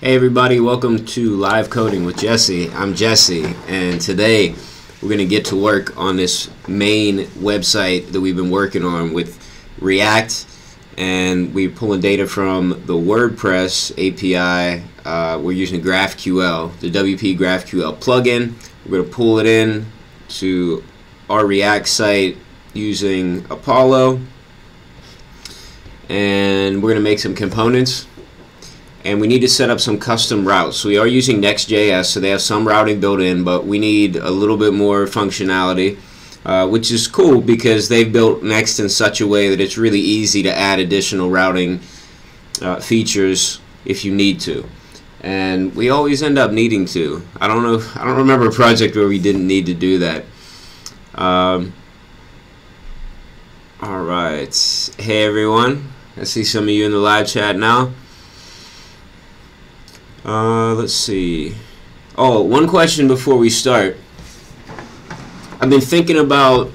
Hey everybody, welcome to Live Coding with Jesse. I'm Jesse, and today we're going to get to work on this main website that we've been working on with React, and we're pulling data from the WordPress API. We're using GraphQL, the WP GraphQL plugin. We're going to pull it in to our React site using Apollo, and we're going to make some components. And we need to set up some custom routes. So we are using Next.js, so they have some routing built in, but we need a little bit more functionality, which is cool because they've built Next in such a way that it's really easy to add additional routing features if you need to. And we always end up needing to. I don't remember a project where we didn't need to do that. All right. Hey everyone. I see some of you in the live chat now. Let's see. Oh, one question before we start. I've been thinking about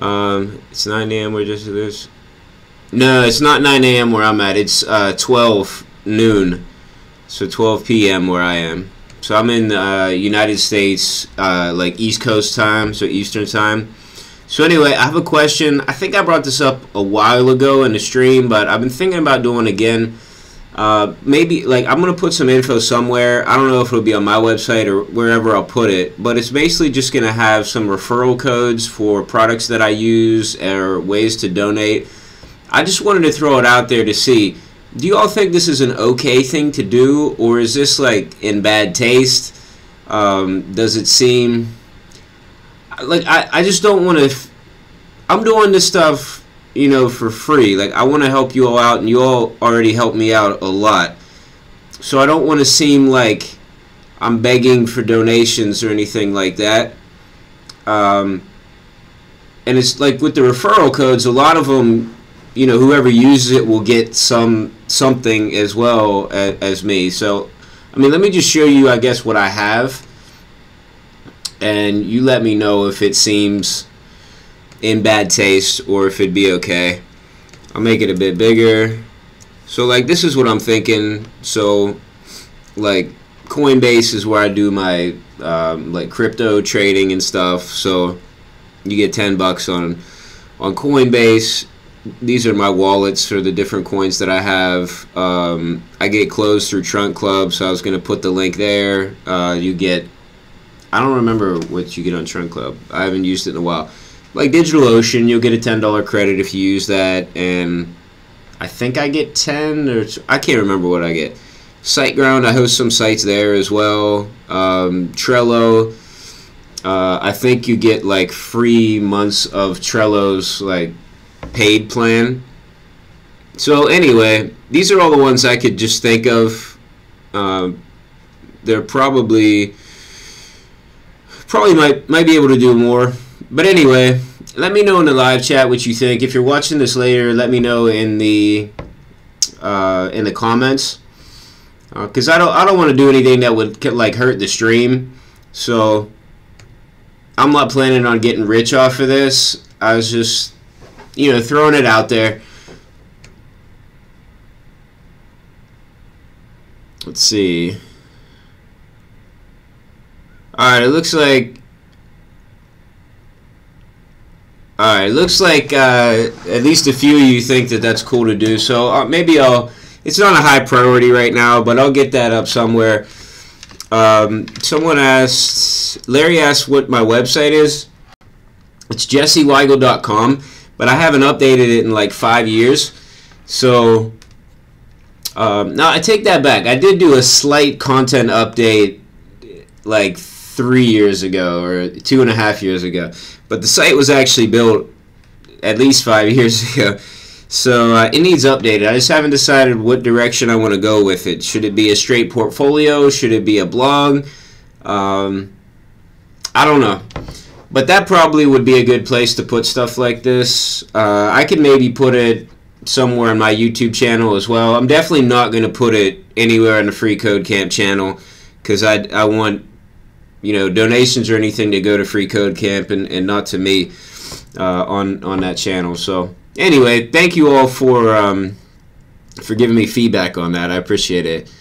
it's 9 a.m. where just it is. No, it's not 9 a.m. where I'm at. It's 12 noon. So 12 p.m. where I am. So I'm in the United States, like East Coast time, so Eastern time. So anyway, I have a question. I think I brought this up a while ago in the stream, but I've been thinking about doing it again. Maybe like I'm gonna put some info somewhere. I don't know if it'll be on my website or wherever I'll put it, but it's basically just gonna have some referral codes for products that I use or ways to donate. I just wanted to throw it out there to see, do you all think this is an okay thing to do, or is this like in bad taste? Does it seem like I just don't want to I'm doing this stuff, you know, for free. Like, I want to help you all out, and you all already help me out a lot. So I don't want to seem like I'm begging for donations or anything like that. And it's like with the referral codes, a lot of them, you know, whoever uses it will get something as well as me. So, I mean, let me just show you, I guess, what I have, and you let me know if it seems in bad taste or if it'd be okay. I'll make it a bit bigger. So like, this is what I'm thinking. So like, Coinbase is where I do my like crypto trading and stuff. So you get $10 on Coinbase. These are my wallets for the different coins that I have. I get closed through Trunk Club, so I was gonna put the link there. You get, I don't remember what you get on Trunk Club. I haven't used it in a while. Like DigitalOcean, you'll get a $10 credit if you use that, and I think I get 10, or I can't remember what I get. SiteGround, I host some sites there as well. Trello, I think you get like free months of Trello's like paid plan. So anyway, these are all the ones I could just think of. They're probably might be able to do more. But anyway, let me know in the live chat what you think. If you're watching this later, let me know in the comments, because I don't want to do anything that would like hurt the stream. So I'm not planning on getting rich off of this. I was just, you know, throwing it out there. Let's see. All right, it looks like. Alright, looks like at least a few of you think that that's cool to do, so maybe it's not a high priority right now, but I'll get that up somewhere. Someone asked, Larry asked what my website is. It's jesseweigel.com, but I haven't updated it in like 5 years, so no, I take that back. I did do a slight content update like 3 years ago, or 2.5 years ago. But the site was actually built at least 5 years ago. So it needs updated. I just haven't decided what direction I want to go with it. Should it be a straight portfolio? Should it be a blog? I don't know. But that probably would be a good place to put stuff like this. I could maybe put it somewhere on my YouTube channel as well. I'm definitely not going to put it anywhere on the freeCodeCamp channel, because I want, you know, donations or anything to go to freeCodeCamp and not to me on that channel. So anyway, thank you all for for giving me feedback on that. I appreciate it.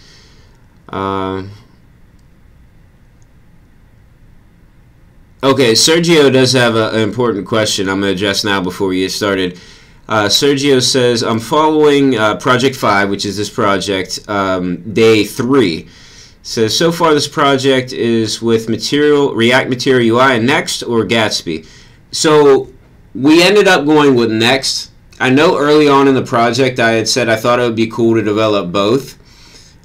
Okay, Sergio does have an important question I'm going to address now before we get started. Sergio says, I'm following Project 5, which is this project, day 3. Says, so far this project is with React Material UI and Next or Gatsby. So we ended up going with Next. I know early on in the project I had said I thought it would be cool to develop both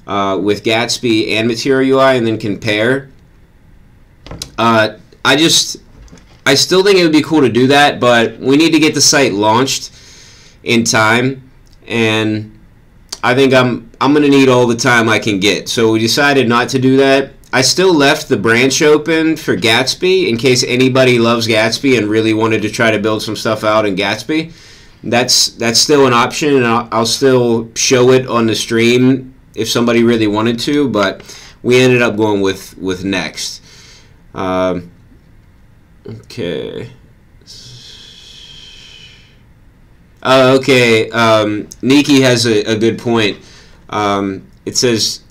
with Gatsby and Material UI and then compare. I still think it would be cool to do that, but we need to get the site launched in time, and I think I'm going to need all the time I can get. So we decided not to do that. I still left the branch open for Gatsby in case anybody loves Gatsby and really wanted to try to build some stuff out in Gatsby. That's still an option, and I'll still show it on the stream if somebody really wanted to, but we ended up going with Next. Okay. Okay. Nikki has a good point. It says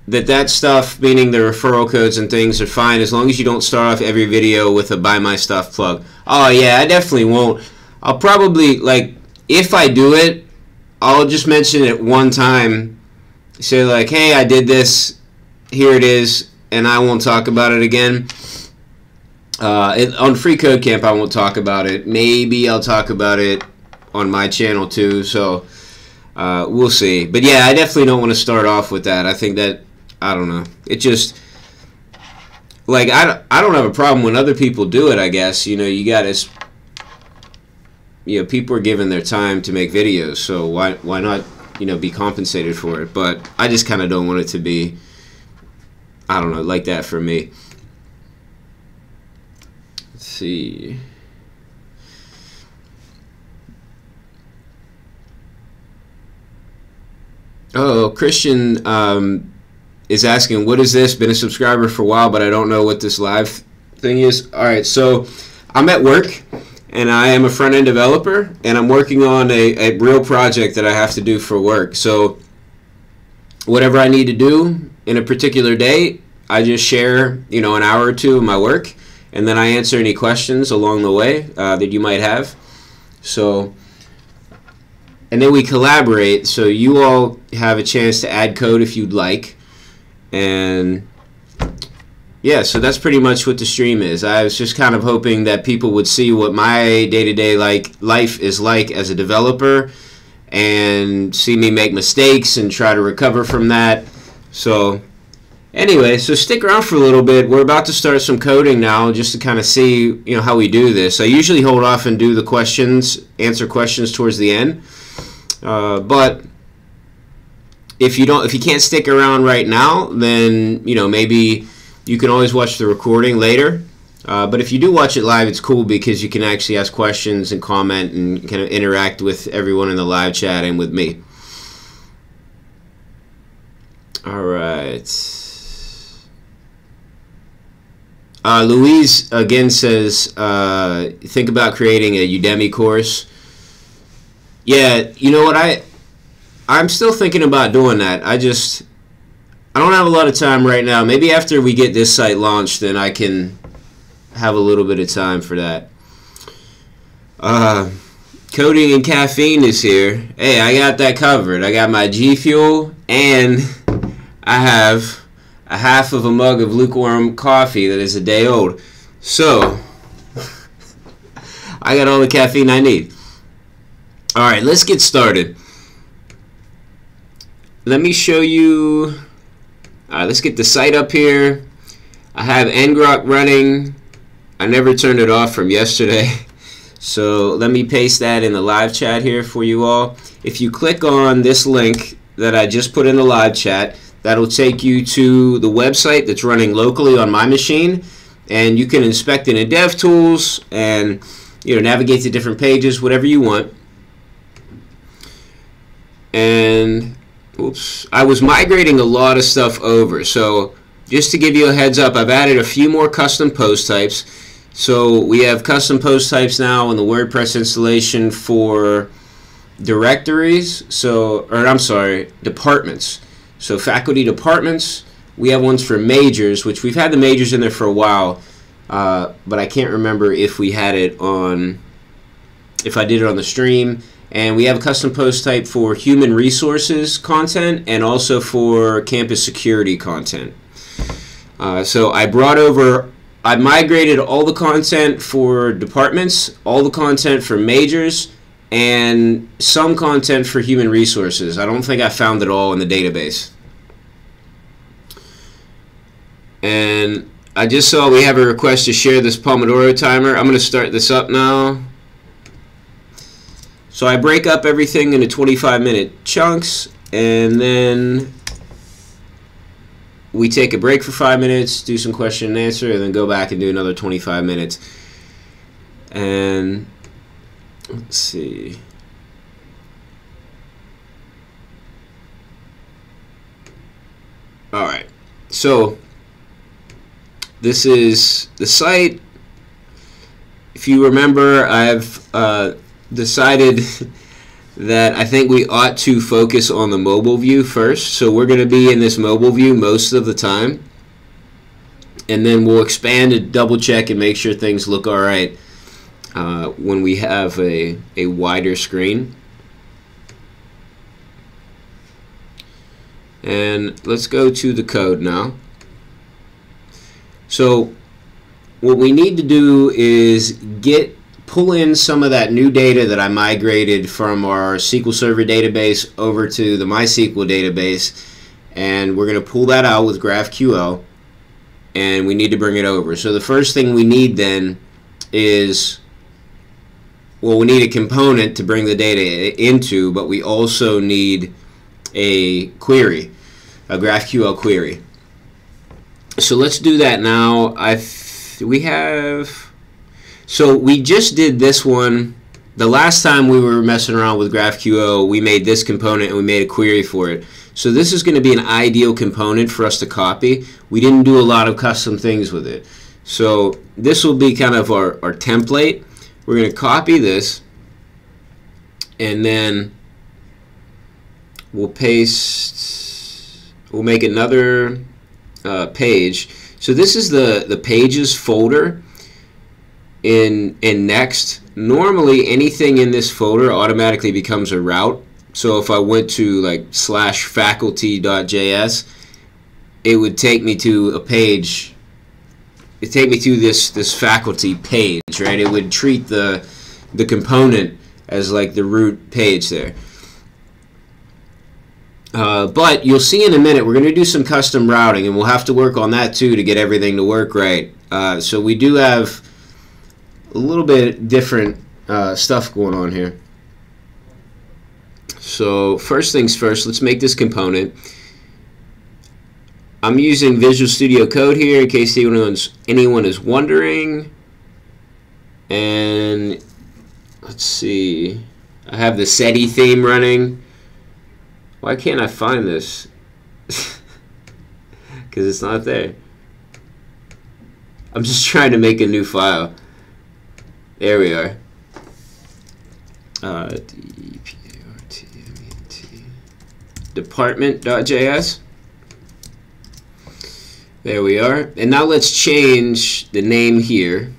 that stuff, meaning the referral codes and things, are fine as long as you don't start off every video with a buy my stuff plug. Oh yeah, I definitely won't. I'll probably, like, if I do it, I'll just mention it one time. Say like, hey, I did this, here it is, and I won't talk about it again. On freeCodeCamp, I won't talk about it. Maybe I'll talk about it on my channel too, so we'll see. But yeah, I definitely don't want to start off with that. I think that, I don't know, it just, like, I don't have a problem when other people do it, I guess. You know, you gotta, you know, people are giving their time to make videos, so why not, you know, be compensated for it? But I just kind of don't want it to be, I don't know, like that for me. Let's see. Oh, Christian is asking, what is this? Been a subscriber for a while, but I don't know what this live thing is. All right, so I'm at work, and I am a front-end developer, and I'm working on a real project that I have to do for work. So whatever I need to do in a particular day, I just share, you know, an hour or two of my work, and then I answer any questions along the way that you might have. So, and then we collaborate, so you all have a chance to add code if you'd like. And yeah, so that's pretty much what the stream is. I was just kind of hoping that people would see what my day-to-day life is like as a developer and see me make mistakes and try to recover from that. So anyway, so stick around for a little bit. We're about to start some coding now just to kind of see, you know, how we do this. I usually hold off and do the questions, answer questions towards the end. But if you can't stick around right now, then, you know, maybe you can always watch the recording later. But if you do watch it live, it's cool because you can actually ask questions and comment and kind of interact with everyone in the live chat and with me. All right. Louise again says, think about creating a Udemy course. Yeah, you know what, I'm still thinking about doing that. I don't have a lot of time right now. Maybe after we get this site launched, then I can have a little bit of time for that. Coding and Caffeine is here. Hey, I got that covered. I got my G Fuel, and I have a half of a mug of lukewarm coffee that is a day old. So, I got all the caffeine I need. All right, let's get started. Let me show you. All right, let's get the site up here. I have ngrok running. I never turned it off from yesterday. So let me paste that in the live chat here for you all. If you click on this link that I just put in the live chat, that'll take you to the website that's running locally on my machine, and you can inspect it in DevTools and, you know, navigate to different pages, whatever you want. And oops, I was migrating a lot of stuff over, so just to give you a heads up, I've added a few more custom post types. So we have custom post types now in the WordPress installation for directories, or I'm sorry, departments. So faculty departments, we have ones for majors, which we've had the majors in there for a while, but I can't remember if we had it on, if I did it on the stream. And we have a custom post type for human resources content and also for campus security content. So I migrated all the content for departments, all the content for majors, and some content for human resources. I don't think I found it all in the database. And I just saw we have a request to share this Pomodoro timer. I'm going to start this up now. So I break up everything into 25-minute chunks, and then we take a break for 5 minutes, do some question and answer, and then go back and do another 25 minutes. And let's see. All right. So this is the site. If you remember, I've decided that I think we ought to focus on the mobile view first. So we're going to be in this mobile view most of the time. And then we'll expand and double check and make sure things look all right when we have a wider screen. And let's go to the code now. So what we need to do is pull in some of that new data that I migrated from our SQL Server database over to the MySQL database, and we're going to pull that out with GraphQL, and we need to bring it over. So the first thing we need then is, well, we need a component to bring the data into, but we also need a query, a GraphQL query. So let's do that now. So we just did this one. The last time we were messing around with GraphQL, we made this component and we made a query for it. So this is going to be an ideal component for us to copy. We didn't do a lot of custom things with it. So this will be kind of our template. We're going to copy this, and then we'll make another page. So this is the pages folder in Next. Normally anything in this folder automatically becomes a route. So if I went to like /faculty.js, it would take me to a page. It'd take me to this faculty page, right? It would treat the component as like the root page there. But you'll see in a minute we're going to do some custom routing, and we'll have to work on that too to get everything to work right. So we do have a little bit different stuff going on here. So first things first, let's make this component. I'm using Visual Studio Code here in case anyone is wondering. And let's see, I have the Seti theme running. Why can't I find this? Because it's not there. I'm just trying to make a new file. There we are. Department.js. There we are. And now let's change the name here.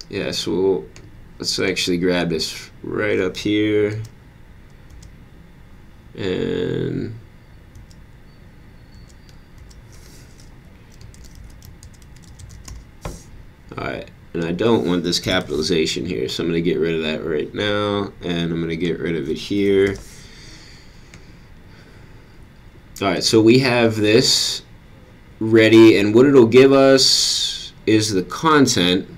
Yeah, so let's actually grab this right up here. And alright, and I don't want this capitalization here, so I'm going to get rid of that right now, and I'm going to get rid of it here. Alright, so we have this ready, and what it'll give us is the content.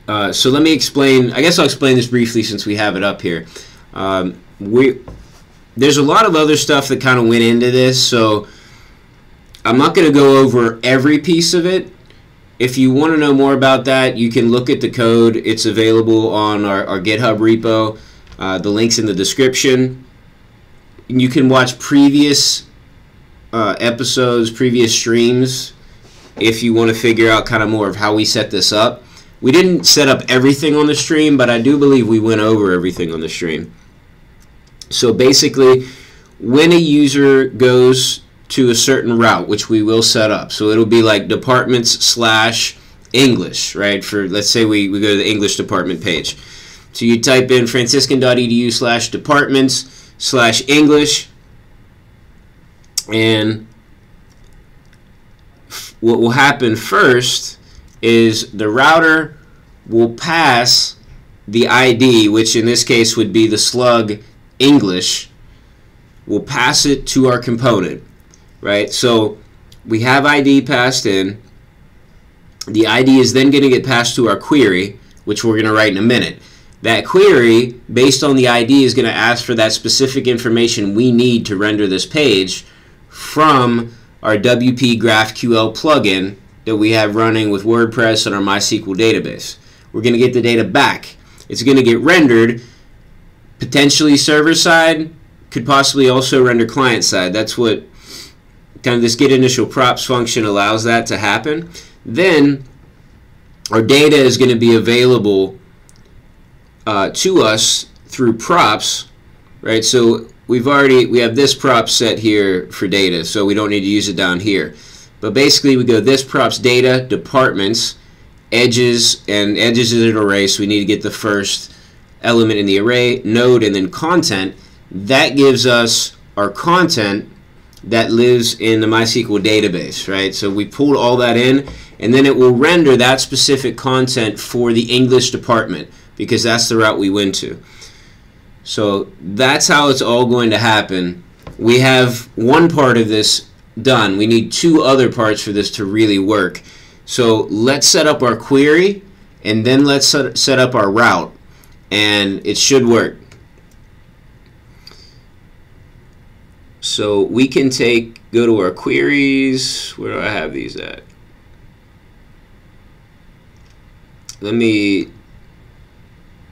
So let me explain, I guess I'll explain this briefly since we have it up here. There's a lot of other stuff that kind of went into this, so I'm not going to go over every piece of it. If you want to know more about that, you can look at the code. It's available on our GitHub repo. The link's in the description. You can watch previous episodes, previous streams, if you want to figure out kind of more of how we set this up. We didn't set up everything on the stream, but I do believe we went over everything on the stream. So basically, when a user goes to a certain route, which we will set up, so it'll be like departments/English, right? For, let's say we go to the English department page. So you type in franciscan.edu/departments/English, and what will happen first is the router will pass the ID, which in this case would be the slug English, will pass it to our component, right? So we have ID passed in. The ID is then going to get passed to our query, which we're going to write in a minute. That query, based on the ID, is going to ask for that specific information we need to render this page from our WP GraphQL plugin that we have running with WordPress and our MySQL database. We're going to get the data back. It's going to get rendered, potentially server side, could possibly also render client side. That's what kind of this get initial props function allows that to happen. Then our data is going to be available to us through props, right? So we have this prop set here for data, so we don't need to use it down here. But basically we go this props data, departments, edges, and edges is an array, so we need to get the first element in the array, node, and then content. That gives us our content that lives in the MySQL database, right? So we pulled all that in, and then it will render that specific content for the English department, because that's the route we went to. So that's how it's all going to happen. We have one part of this done. We need two other parts for this to really work. So let's set up our query, and then let's set up our route, and it should work. So we can go to our queries. Where do I have these at? Let me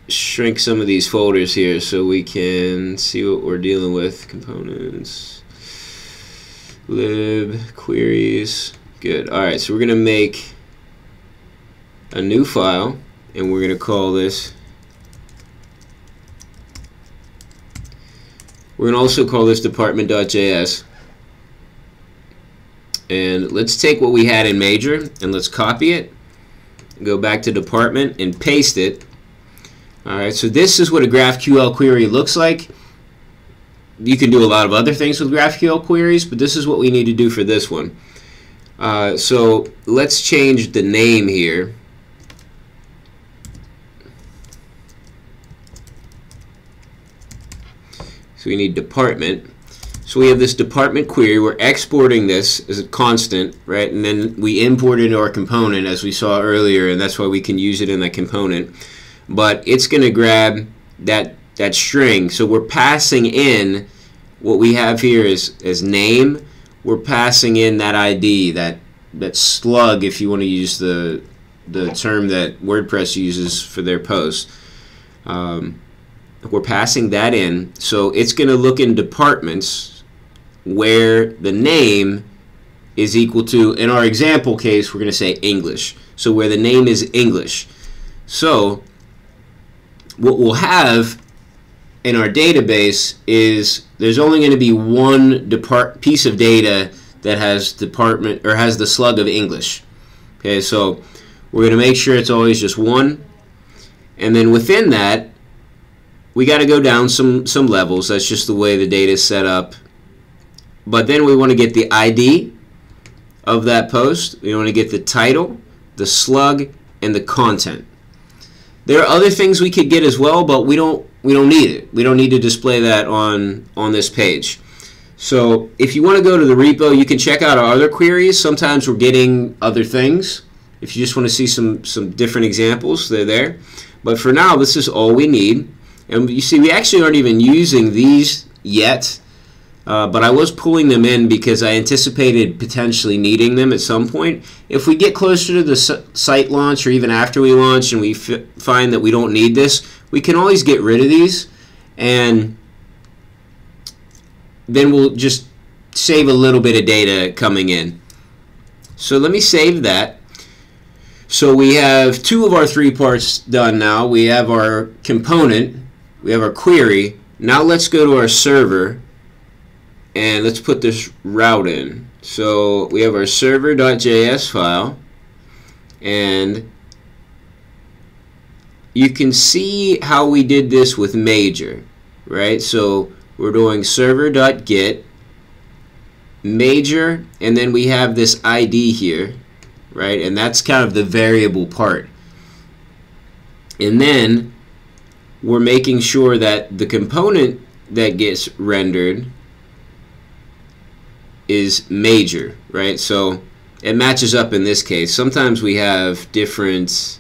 shrink some of these folders here so we can see what we're dealing with. Components, lib, queries. Good. Alright, so we're going to make a new file, and we're going to call this. We're going to also call this department.js. And let's take what we had in major and let's copy it, go back to department and paste it. Alright, so this is what a GraphQL query looks like. You can do a lot of other things with GraphQL queries, but this is what we need to do for this one. So let's change the name here. So we need department. So we have this department query. We're exporting this as a constant, right? And then we import it into our component, as we saw earlier, and that's why we can use it in that component. But it's going to grab that string. So we're passing in what we have here as name. We're passing in that ID, that slug, if you want to use the term that WordPress uses for their posts. We're passing that in, so it's going to look in departments where the name is equal to, in our example case, we're going to say English. So where the name is English. So what we'll have in our database is there's only going to be one piece of data that has department or has the slug of English. Okay, so we're going to make sure it's always just one, and then within that we got to go down some levels. That's just the way the data is set up. But then we want to get the ID of that post. We want to get the title, the slug, and the content. There are other things we could get as well, but we don't need it. We don't need to display that on this page. So if you want to go to the repo, you can check out our other queries. Sometimes we're getting other things. If you just want to see some different examples, they're there. But for now, this is all we need. And you see, we actually aren't even using these yet, but I was pulling them in because I anticipated potentially needing them at some point. If we get closer to the site launch, or even after we launch, and we find that we don't need this, we can always get rid of these, and then we'll just save a little bit of data coming in. So let me save that. So we have 2 of our 3 parts done now. We have our component, we have our query. Now let's go to our server and let's put this route in. So we have our server.js file, and you can see how we did this with major, right? So we're doing server.get major, and then we have this ID here, right? And that's kind of the variable part. And then we're making sure that the component that gets rendered is major, right? So it matches up in this case. Sometimes we have different,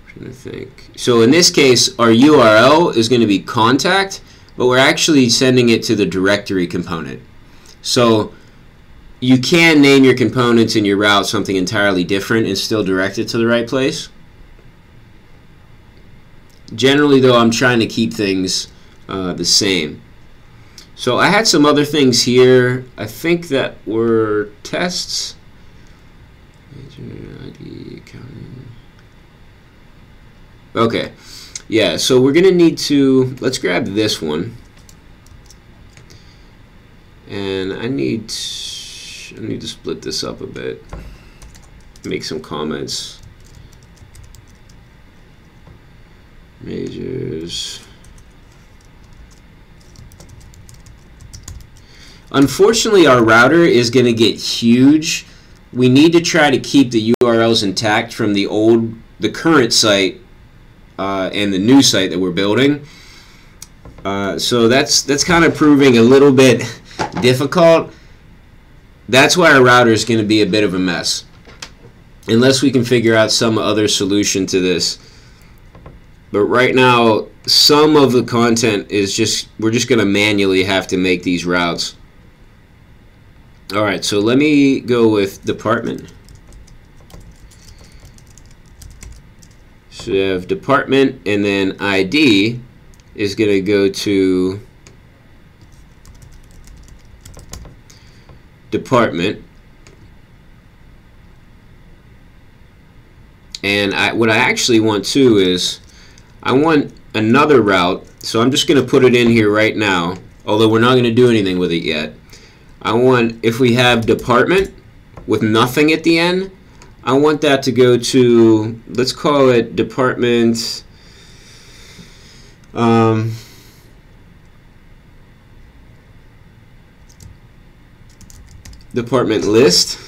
I'm trying to think. So in this case, our URL is going to be contact, but we're actually sending it to the directory component. So you can name your components in your route something entirely different and still direct it to the right place. Generally, though, I'm trying to keep things the same. So I had some other things here. I think that were tests. Okay. Yeah, so we're going to need to, let's grab this one. And I need to split this up a bit, make some comments. Majors. Unfortunately, our router is going to get huge. We need to try to keep the URLs intact from the current site and the new site that we're building. So that's kind of proving a little bit difficult. That's why our router is going to be a bit of a mess, unless we can figure out some other solution to this. But right now, some of the content is we're just going to manually have to make these routes. Alright, so let me go with department. So we have department, and then ID is going to go to department. And what I actually want too is I want another route, so I'm just going to put it in here right now, although we're not going to do anything with it yet. I want, if we have department with nothing at the end, I want that to go to, let's call it department department list.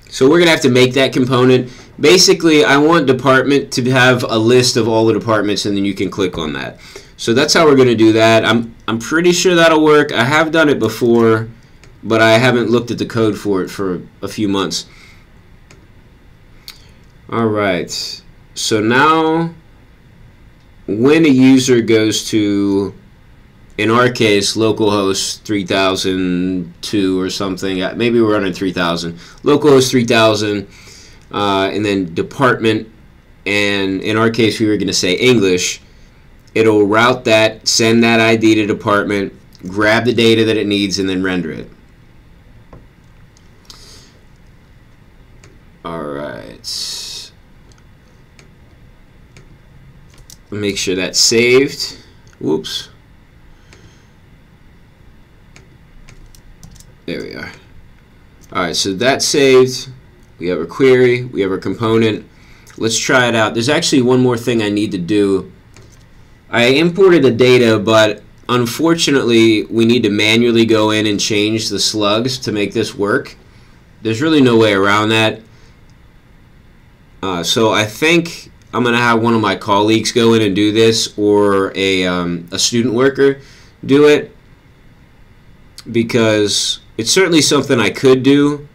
So we're going to have to make that component. Basically, I want department to have a list of all the departments, and then you can click on that. So that's how we're going to do that. I'm pretty sure that'll work. I have done it before, but I haven't looked at the code for it for a few months. Alright, so now when a user goes to, in our case, localhost 3002 or something, maybe we're running 3000, localhost 3000, and then department, and in our case we were going to say English, it'll route that, send that ID to department, grab the data that it needs, and then render it. Alright. Make sure that's saved. Whoops. There we are. Alright, so that's saved. We have our query, we have our component. Let's try it out. There's actually one more thing I need to do. I imported the data, but unfortunately we need to manually go in and change the slugs to make this work. There's really no way around that. So I think I'm going to have one of my colleagues go in and do this, or a student worker do it, because it's certainly something I could do,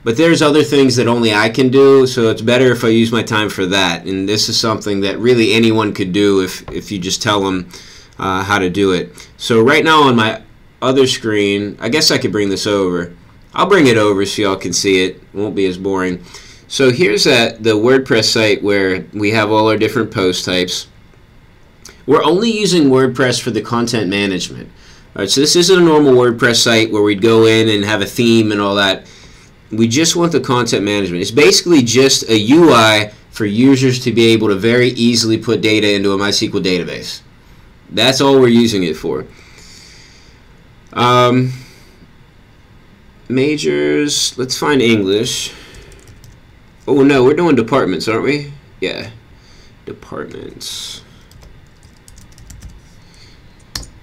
but there's other things that only I can do, so it's better if I use my time for that. And this is something that really anyone could do if you just tell them how to do it. So right now on my other screen, I guess I could bring this over. I'll bring it over so y'all can see it. It won't be as boring. So here's the WordPress site where we have all our different post types. We're only using WordPress for the content management. All right, so this isn't a normal WordPress site where we'd go in and have a theme and all that. we just want the content management. It's basically just a UI for users to be able to very easily put data into a MySQL database. That's all we're using it for. Majors, let's find English. Oh no, we're doing departments, aren't we? Yeah, departments.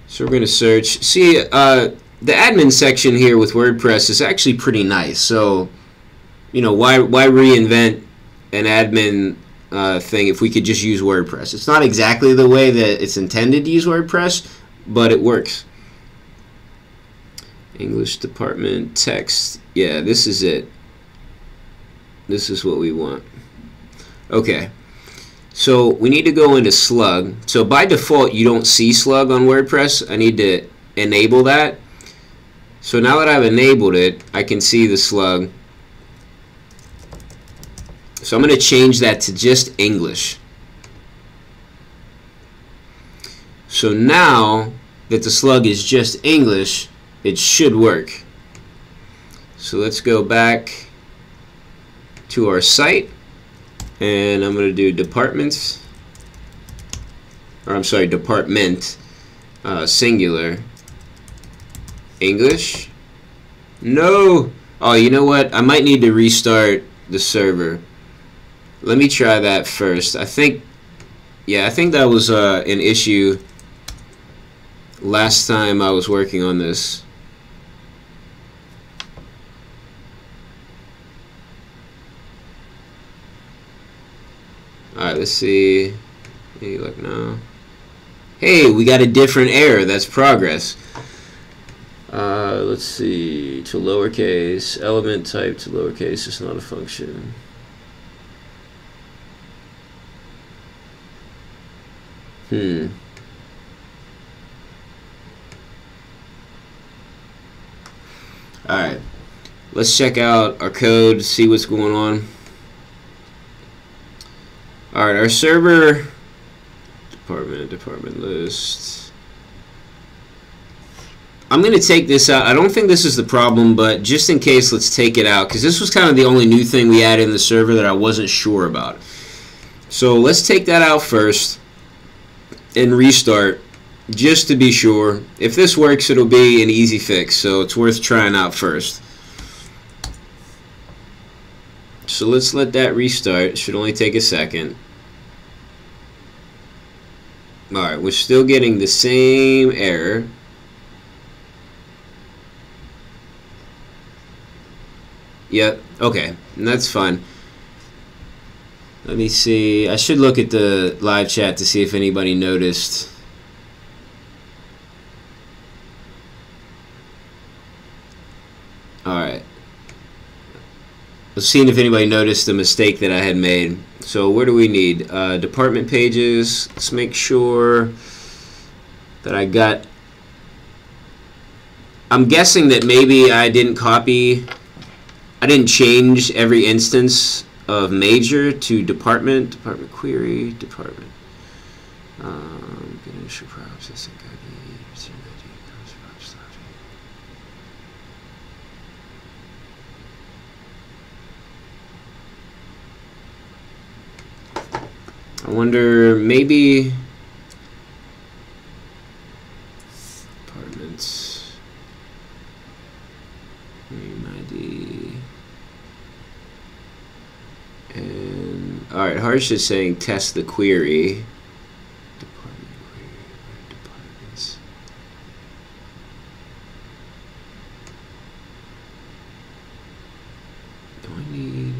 So we're going to search. See, the admin section here with WordPress is actually pretty nice. So, you know, why reinvent an admin thing if we could just use WordPress? It's not exactly the way that it's intended to use WordPress, but it works. English department, text. Yeah, this is it. This is what we want. Okay. So we need to go into slug. So by default, you don't see slug on WordPress. I need to enable that. So now that I've enabled it, I can see the slug. So I'm going to change that to just English. So now that the slug is just English, it should work. So let's go back to our site, and I'm going to do departments, or I'm sorry, department, singular, English. No! Oh, you know what? I might need to restart the server. Let me try that first. I think that was an issue last time I was working on this. Alright, let's see. Hey, look now. Hey, we got a different error. That's progress. Let's see. To lowercase. Element type to lowercase is not a function. Alright. Let's check out our code, see what's going on. Alright, our server, department list. I'm going to take this out. I don't think this is the problem, but just in case, let's take it out, because this was kind of the only new thing we added in the server that I wasn't sure about. So let's take that out first and restart, just to be sure. If this works, it'll be an easy fix, so it's worth trying out first. So let's let that restart. It should only take a second. Alright, we're still getting the same error. Yep, okay, and that's fine. Let me see. I should look at the live chat to see if anybody noticed. Alright. Let's see if anybody noticed the mistake that I had made. So what do we need? Department pages. Let's make sure that I got... I'm guessing that maybe I didn't change every instance of major to department query, department. Initial processing ID. I wonder, maybe departments, name ID, and alright, Harsh is saying test the query. Department query, departments. Do I need...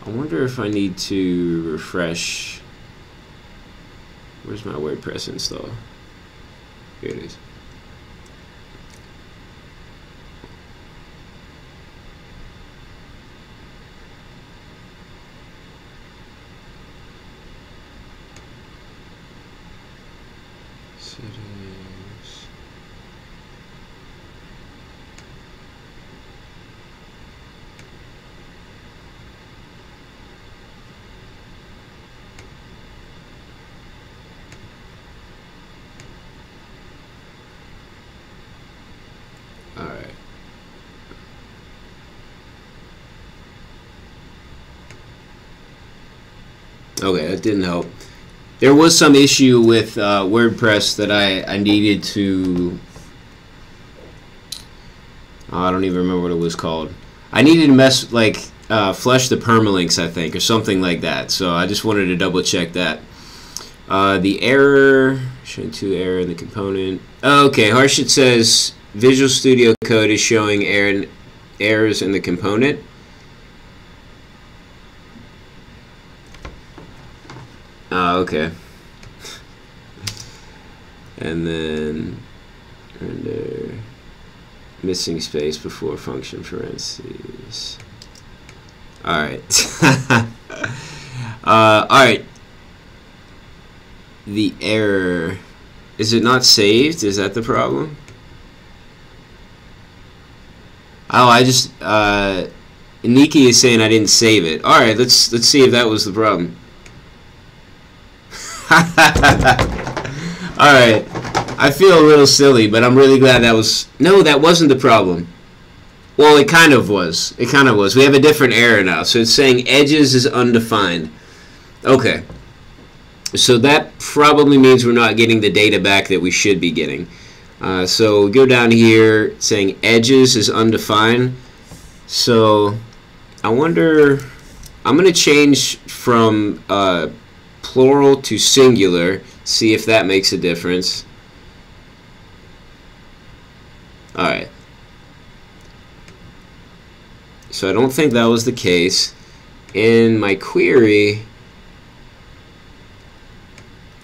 I wonder if I need to refresh. Where's my WordPress install? Here it is. Settings. Alright. Okay, that didn't help. There was some issue with WordPress that I needed to... I don't even remember what it was called. I needed to flush the permalinks, I think, or something like that. So I just wanted to double check that. The error, showing 2 error in the component. Okay, Harshit says Visual Studio Code is showing errors in the component. Okay. And then render missing space before function parentheses. Alright. Alright. The error. Is it not saved? Is that the problem? Oh, I just Nikki is saying I didn't save it. Alright, let's see if that was the problem. Alright. I feel a little silly, but I'm really glad that was... No, that wasn't the problem. Well, it kind of was. It kind of was. We have a different error now. So it's saying edges is undefined. Okay. So that probably means we're not getting the data back that we should be getting. So we go down here saying edges is undefined. So I wonder... I'm going to change from plural to singular. See if that makes a difference. Alright. So I don't think that was the case. In my query,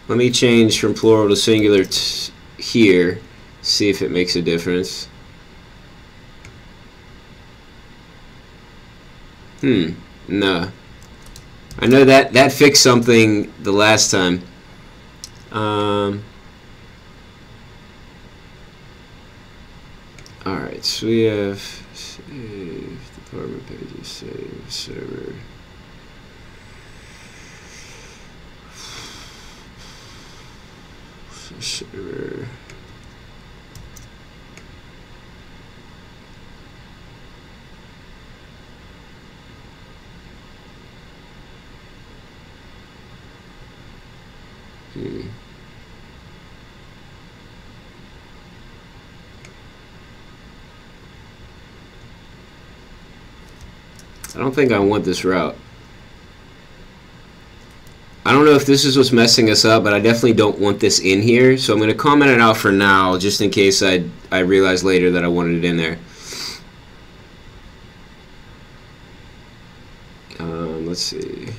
let me change from plural to singular here. See if it makes a difference. No. I know that fixed something the last time. Alright, so we have save, department pages, save, server. Server. I don't think I want this route. I don't know if this is what's messing us up, but I definitely don't want this in here. So I'm going to comment it out for now, just in case I realize later that I wanted it in there. Let's see.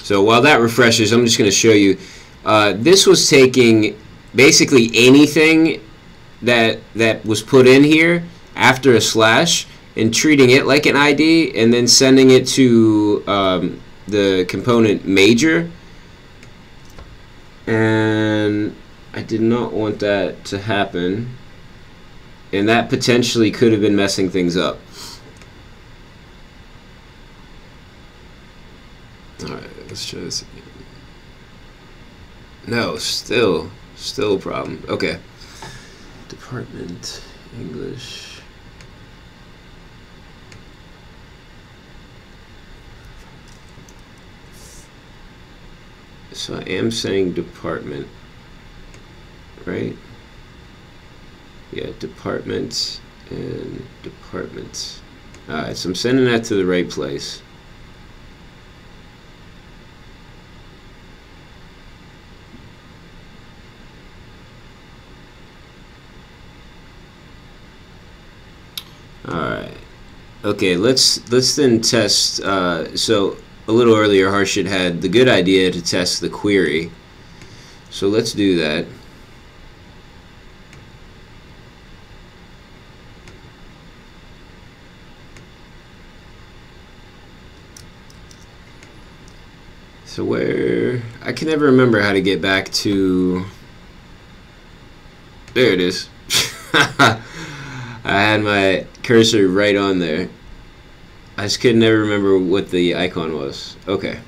So while that refreshes, I'm just going to show you. This was taking basically anything that was put in here after a slash and treating it like an ID and then sending it to the component major. And I did not want that to happen. And that potentially could have been messing things up. Alright, let's try this again. No, still a problem. Okay. Department, English. So I am saying department, right? Yeah, department and department. Alright, so I'm sending that to the right place. Alright. Okay, let's then test. So a little earlier, Harshit had the good idea to test the query. So let's do that. So where... I can never remember how to get back to... There it is. I had my cursor right on there. I just could never remember what the icon was. Okay.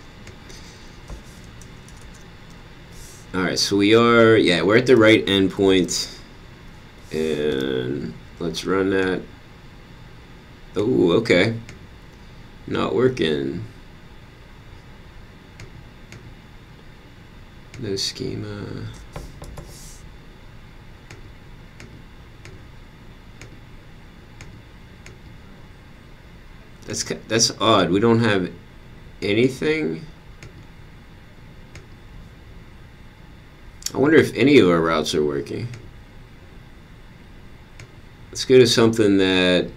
Alright, so we are... Yeah, we're at the right endpoint. And Let's run that. Oh, okay. Not working. No schema. That's odd. We don't have anything. I wonder if any of our routes are working. Let's go to something that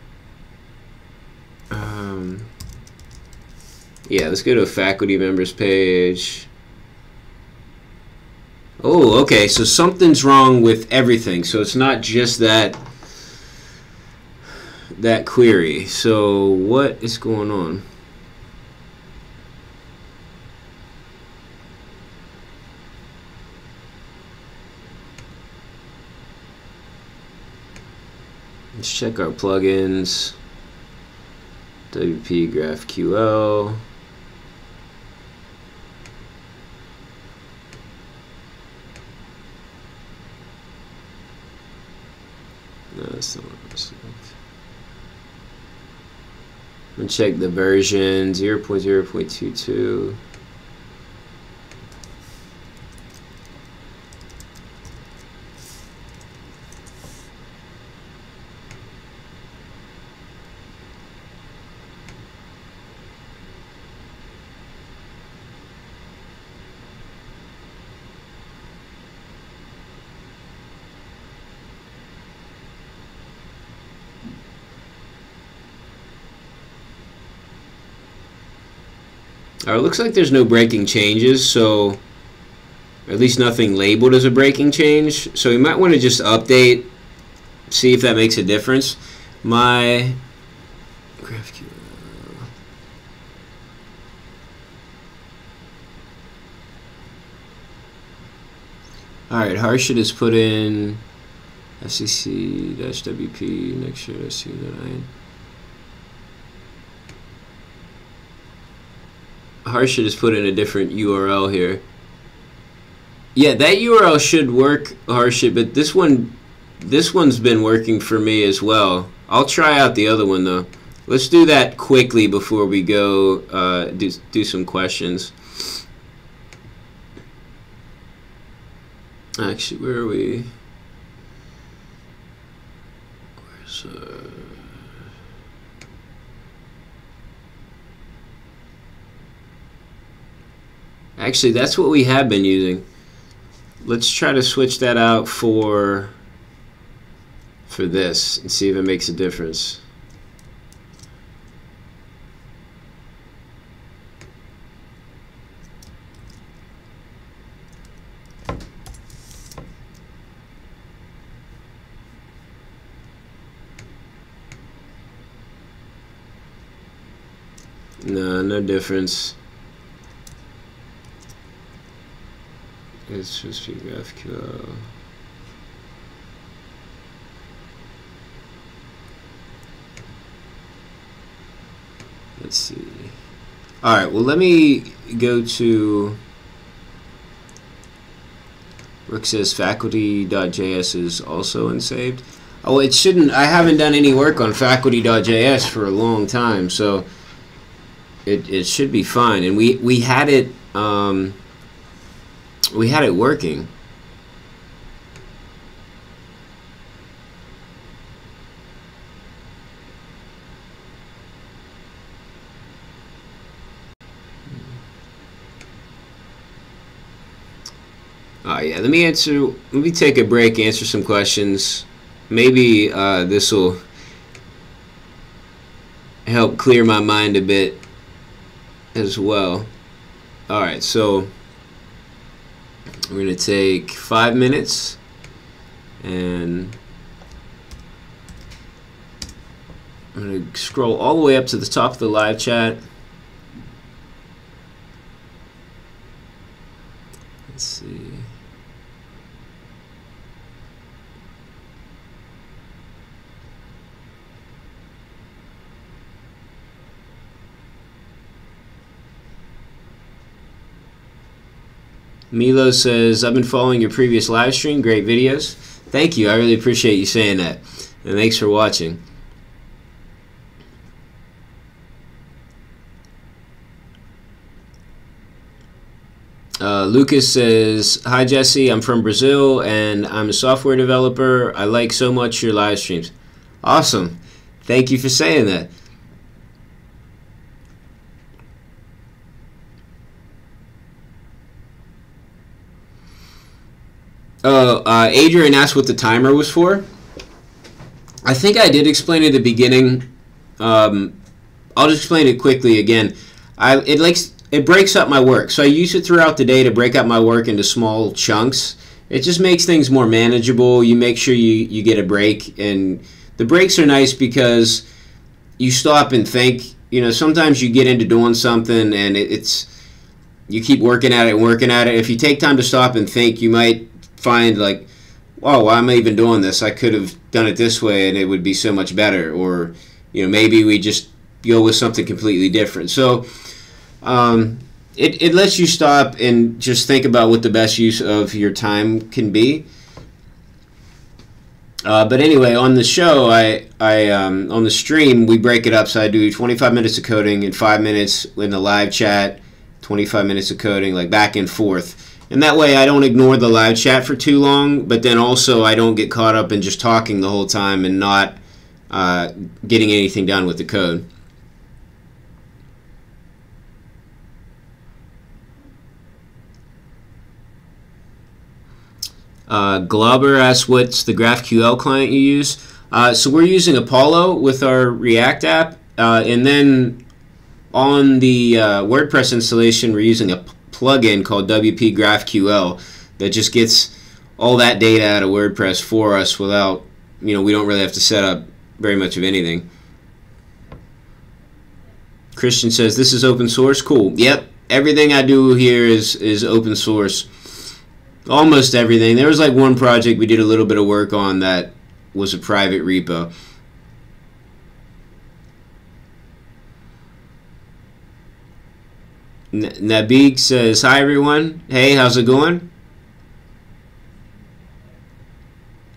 yeah, let's go to a faculty members page. Oh, okay, so something's wrong with everything. So it's not just that query. So what is going on? Let's check our plugins. WP GraphQL. No, that's not what I'm saying. I'm gonna check the version 0.0.22. It looks like there's no breaking changes, so at least nothing labeled as a breaking change. So you might want to just update, see if that makes a difference. My GraphQL. Alright, Harshit has put in FCC-WP next year. Let's see that Harshit has put in a different URL here. Yeah, that URL should work, Harshit, but this one's been working for me as well. I'll try out the other one though. Let's do that quickly before we go do some questions. Actually, where are we? Where's Actually, that's what we have been using. Let's try to switch that out for this and see if it makes a difference. No difference. It's just GraphQL. Let's see. All right. Well, let me go to. Rick says faculty.js is also unsaved. Oh, it shouldn't. I haven't done any work on faculty.js for a long time, so it should be fine. And we had it. We had it working. Yeah, let me take a break, answer some questions. Maybe this will help clear my mind a bit as well. All right, so we're going to take 5 minutes and I'm going to scroll all the way up to the top of the live chat. Let's see. Milo says, I've been following your previous live stream. Great videos. Thank you. I really appreciate you saying that. and thanks for watching. Lucas says, "Hi Jesse, I'm from Brazil and I'm a software developer. I like so much your live streams." Awesome. Thank you for saying that. Adrian asked what the timer was for. I think I did explain it at the beginning. I'll just explain it quickly again. It breaks up my work. So I use it throughout the day to break up my work into small chunks. It just makes things more manageable. You make sure you get a break. And the breaks are nice because you stop and think. You know, sometimes you get into doing something and you keep working at it and working at it. If you take time to stop and think, you might find like, oh, why am I even doing this? I could have done it this way and it would be so much better. Or, you know, maybe we just go with something completely different. So it lets you stop and just think about what the best use of your time can be. But anyway, on the show, on the stream, we break it up. So I do 25 minutes of coding and 5 minutes in the live chat, 25 minutes of coding, like back and forth. And that way I don't ignore the live chat for too long, but then also I don't get caught up in just talking the whole time and not getting anything done with the code. Glauber asks, what's the GraphQL client you use? So we're using Apollo with our React app, and then on the WordPress installation, we're using a plugin called WP GraphQL that just gets all that data out of WordPress for us without, you know, we don't really have to set up very much of anything. Christian says, this is open source. Cool. Yep. Everything I do here is open source. Almost everything. There was like one project we did a little bit of work on that was a private repo. Nabig says, hi everyone. Hey, how's it going?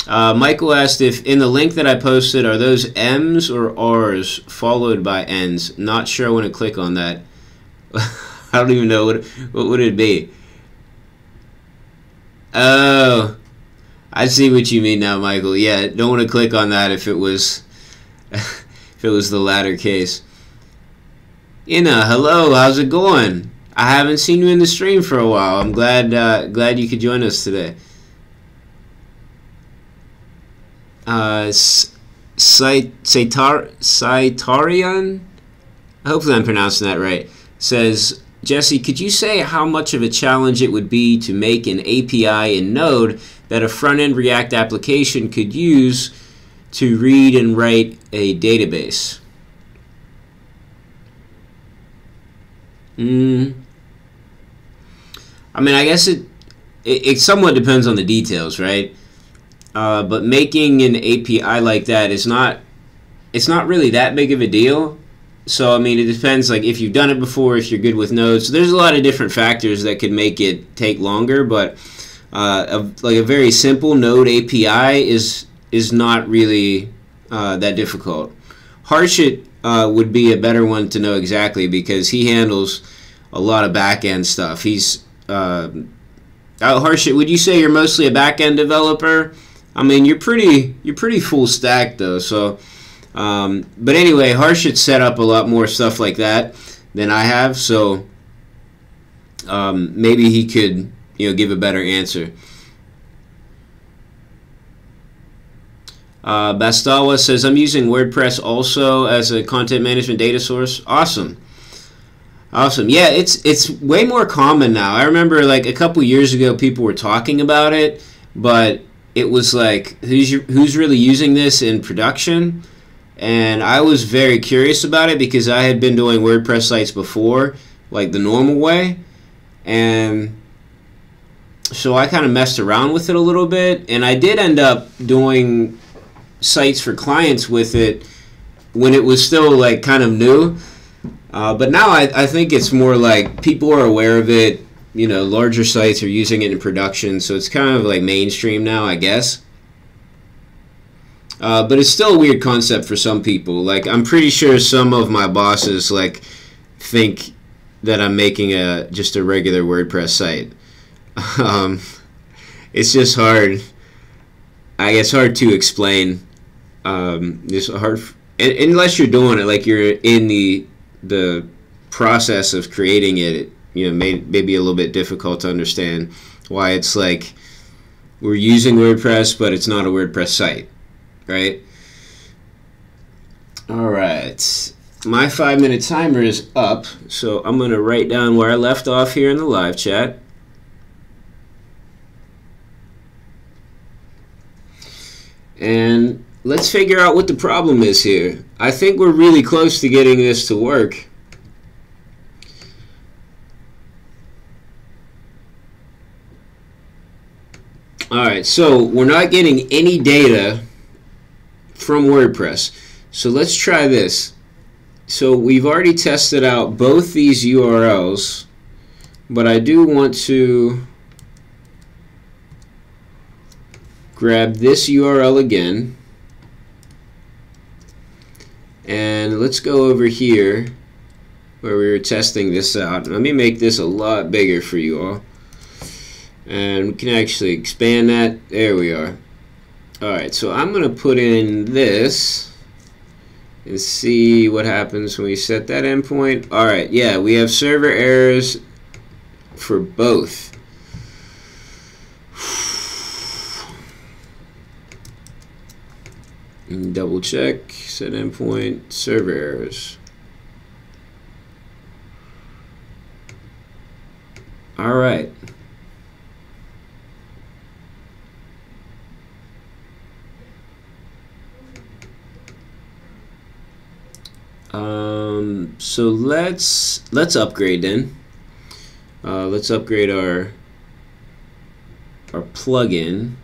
Michael asked if in the link that I posted, are those M's or R's followed by N's? Not sure I want to click on that. I don't even know what would it be. Oh, I see what you mean now, Michael. Yeah, don't want to click on that if it was if it was the latter case. Ina, hello, how's it going? I haven't seen you in the stream for a while. I'm glad you could join us today. Saitarian, hopefully I'm pronouncing that right, says, Jesse, could you say how much of a challenge it would be to make an API in Node that a front-end React application could use to read and write a database? I mean, I guess it somewhat depends on the details, right? But making an API like that it's not really that big of a deal. So I mean, it depends, like if you've done it before, if you're good with Node. So there's a lot of different factors that could make it take longer. But like a very simple Node API is not really that difficult. Harshit would be a better one to know exactly because he handles a lot of back-end stuff. He's Harshit, would you say you're mostly a back-end developer? I mean, you're pretty full stack though. So, but anyway, Harshit set up a lot more stuff like that than I have. So maybe he could, give a better answer. Bastawa says, I'm using WordPress also as a content management data source. Awesome. Awesome. Yeah, it's way more common now. I remember like a couple years ago people were talking about it, but it was like, who's really using this in production? And I was very curious about it because I had been doing WordPress sites before, like the normal way. And so I kind of messed around with it a little bit, and I did end up doing sites for clients with it when it was still like kind of new. But now I think it's more like people are aware of it. Larger sites are using it in production, so it's kind of like mainstream now, I guess. But it's still a weird concept for some people. Like, I'm pretty sure some of my bosses like think that I'm making just a regular WordPress site. Um, it's just hard. It's hard to explain. It's hard, unless you're doing it, like you're in the process of creating it. Maybe a little bit difficult to understand why it's like we're using WordPress, but it's not a WordPress site, right? All right. My 5-minute timer is up, so I'm going to write down where I left off here in the live chat. And let's figure out what the problem is here. I think we're really close to getting this to work. Alright, so we're not getting any data from WordPress. So let's try this. So we've already tested out both these URLs, but I do want to grab this URL again, and let's go over here where we were testing this out. Let me make this a lot bigger for you all, and we can actually expand that. There we are. Alright, so I'm going to put in this and see what happens when we set that endpoint. Alright, yeah, we have server errors for both. And double check, set endpoint, server errors. Alright. So let's upgrade then. Let's upgrade our plugin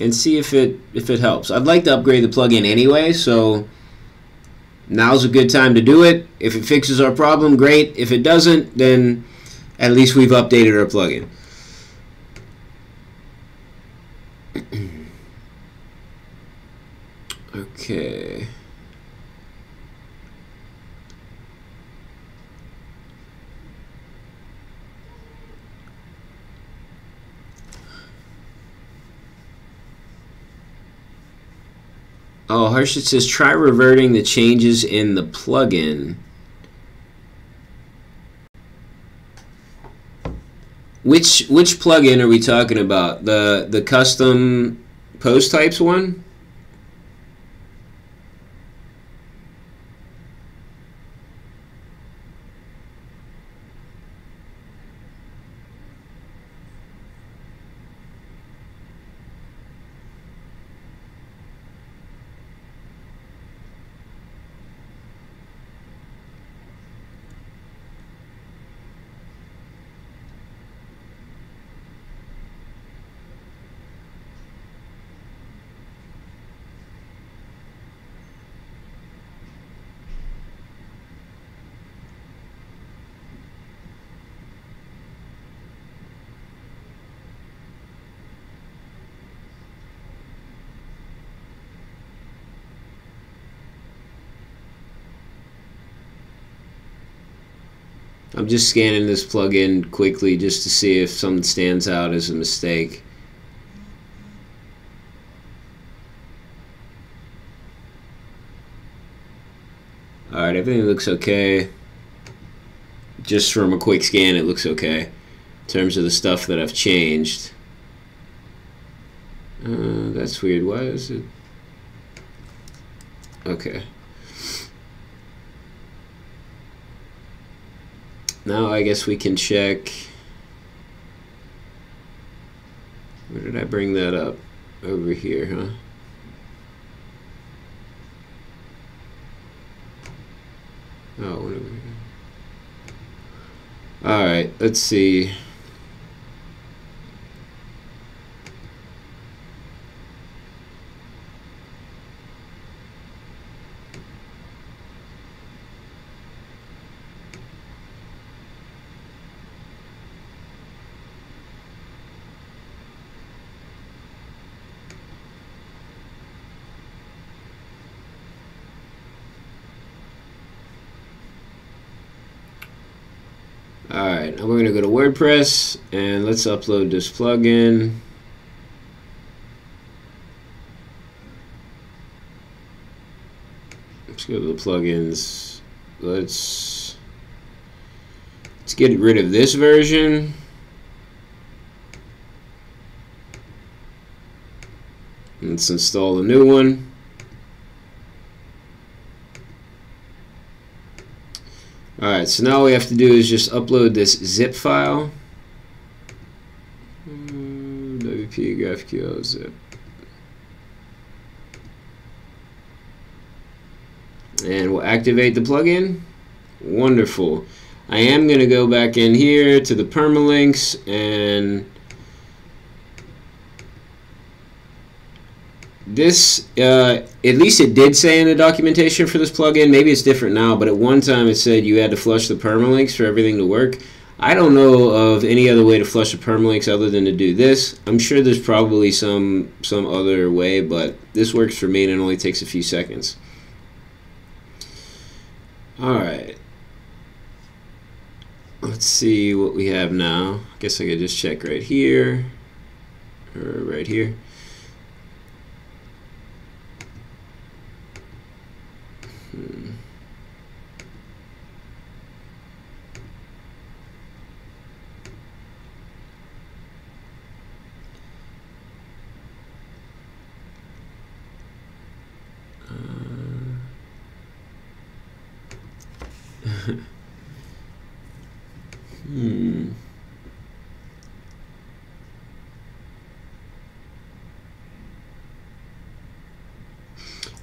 and see if it helps. I'd like to upgrade the plugin anyway, so now's a good time to do it. If it fixes our problem, great. If it doesn't, then at least we've updated our plugin. Okay. Oh, Harshit says try reverting the changes in the plugin. Which plugin are we talking about? The custom post types one? I'm just scanning this plugin quickly just to see if something stands out as a mistake. Alright, everything looks okay. Just from a quick scan, it looks okay. In terms of the stuff that I've changed. That's weird. Why is it? Okay. Now I guess we can check. Where did I bring that up? Over here, huh? Oh, whatever. Alright, let's see. Alright, now we're going to go to WordPress and let's upload this plugin. Let's go to the plugins. Let's get rid of this version. Let's install a new one. Alright, so now all we have to do is just upload this zip file. WP GraphQL zip. And we'll activate the plugin. Wonderful. I am going to go back in here to the permalinks, and this, at least it did say in the documentation for this plugin, maybe it's different now, but at one time it said you had to flush the permalinks for everything to work. I don't know of any other way to flush the permalinks other than to do this. I'm sure there's probably some other way, but this works for me and it only takes a few seconds. Alright. Let's see what we have now. I guess I could just check right here, or right here.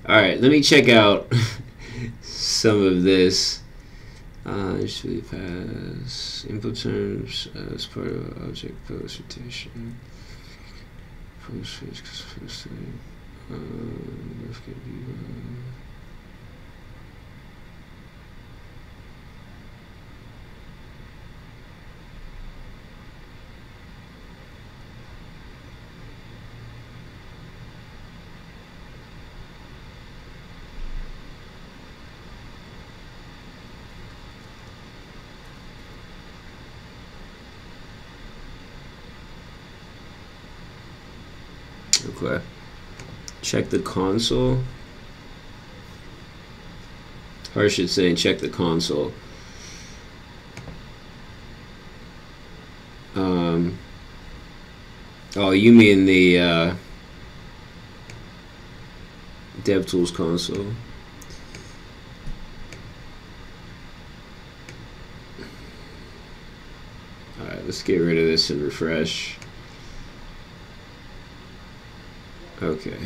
Alright, let me check out some of this. Usually pass input terms as part of object post rotation. Post Okay. Check the console. Harsh is saying check the console. Oh, you mean the DevTools console. Alright, let's get rid of this and refresh. Okay.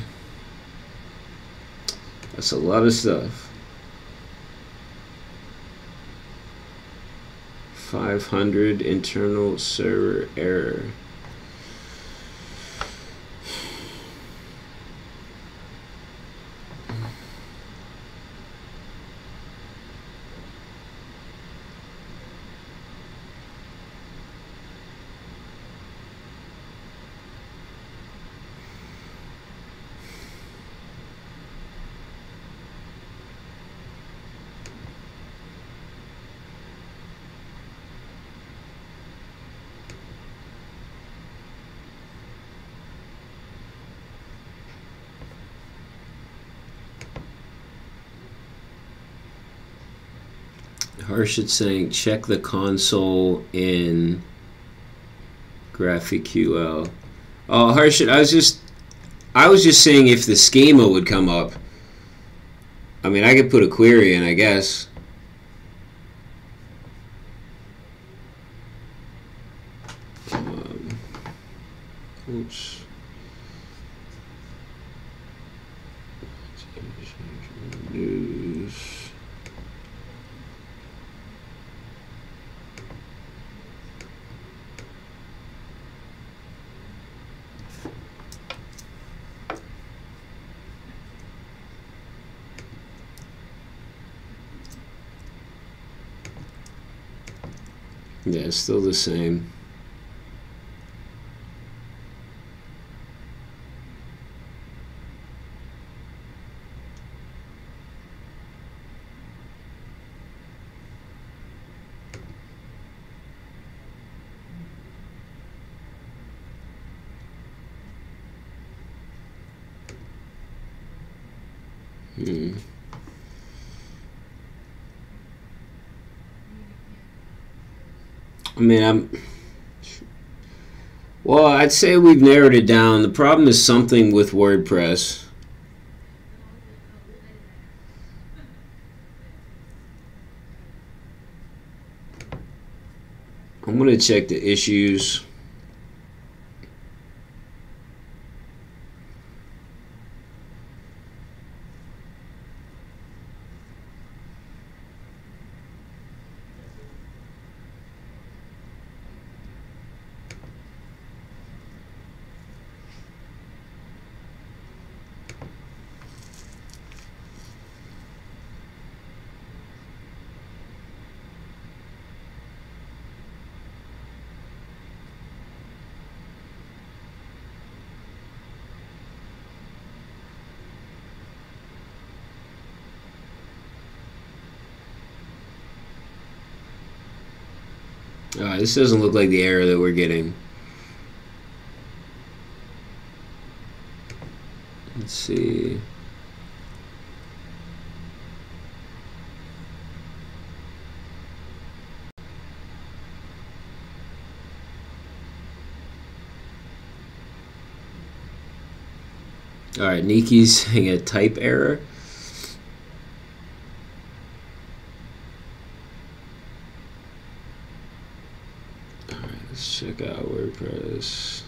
That's a lot of stuff. 500 internal server error. Harshit saying check the console in GraphQL. Oh, Harshit, I was just saying if the schema would come up. I mean, I could put a query in, I guess. Oops. News. Yeah, it's still the same. I mean, well, I'd say we've narrowed it down. The problem is something with WordPress. I'm going to check the issues. This doesn't look like the error that we're getting. Let's see. Alright, Niki's saying a type error. Alright, let's check out WordPress.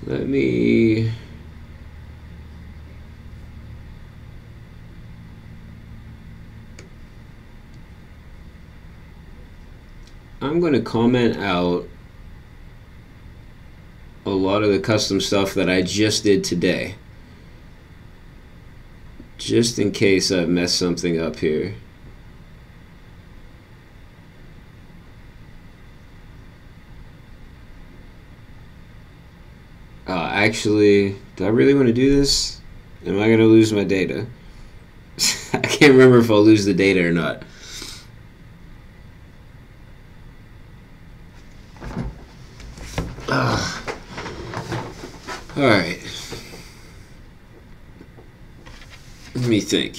Let me... I'm going to comment out a lot of the custom stuff that I just did today, just in case I've messed something up here. Actually, do I really want to do this? Am I going to lose my data? I can't remember if I'll lose the data or not. Alright. Let me think.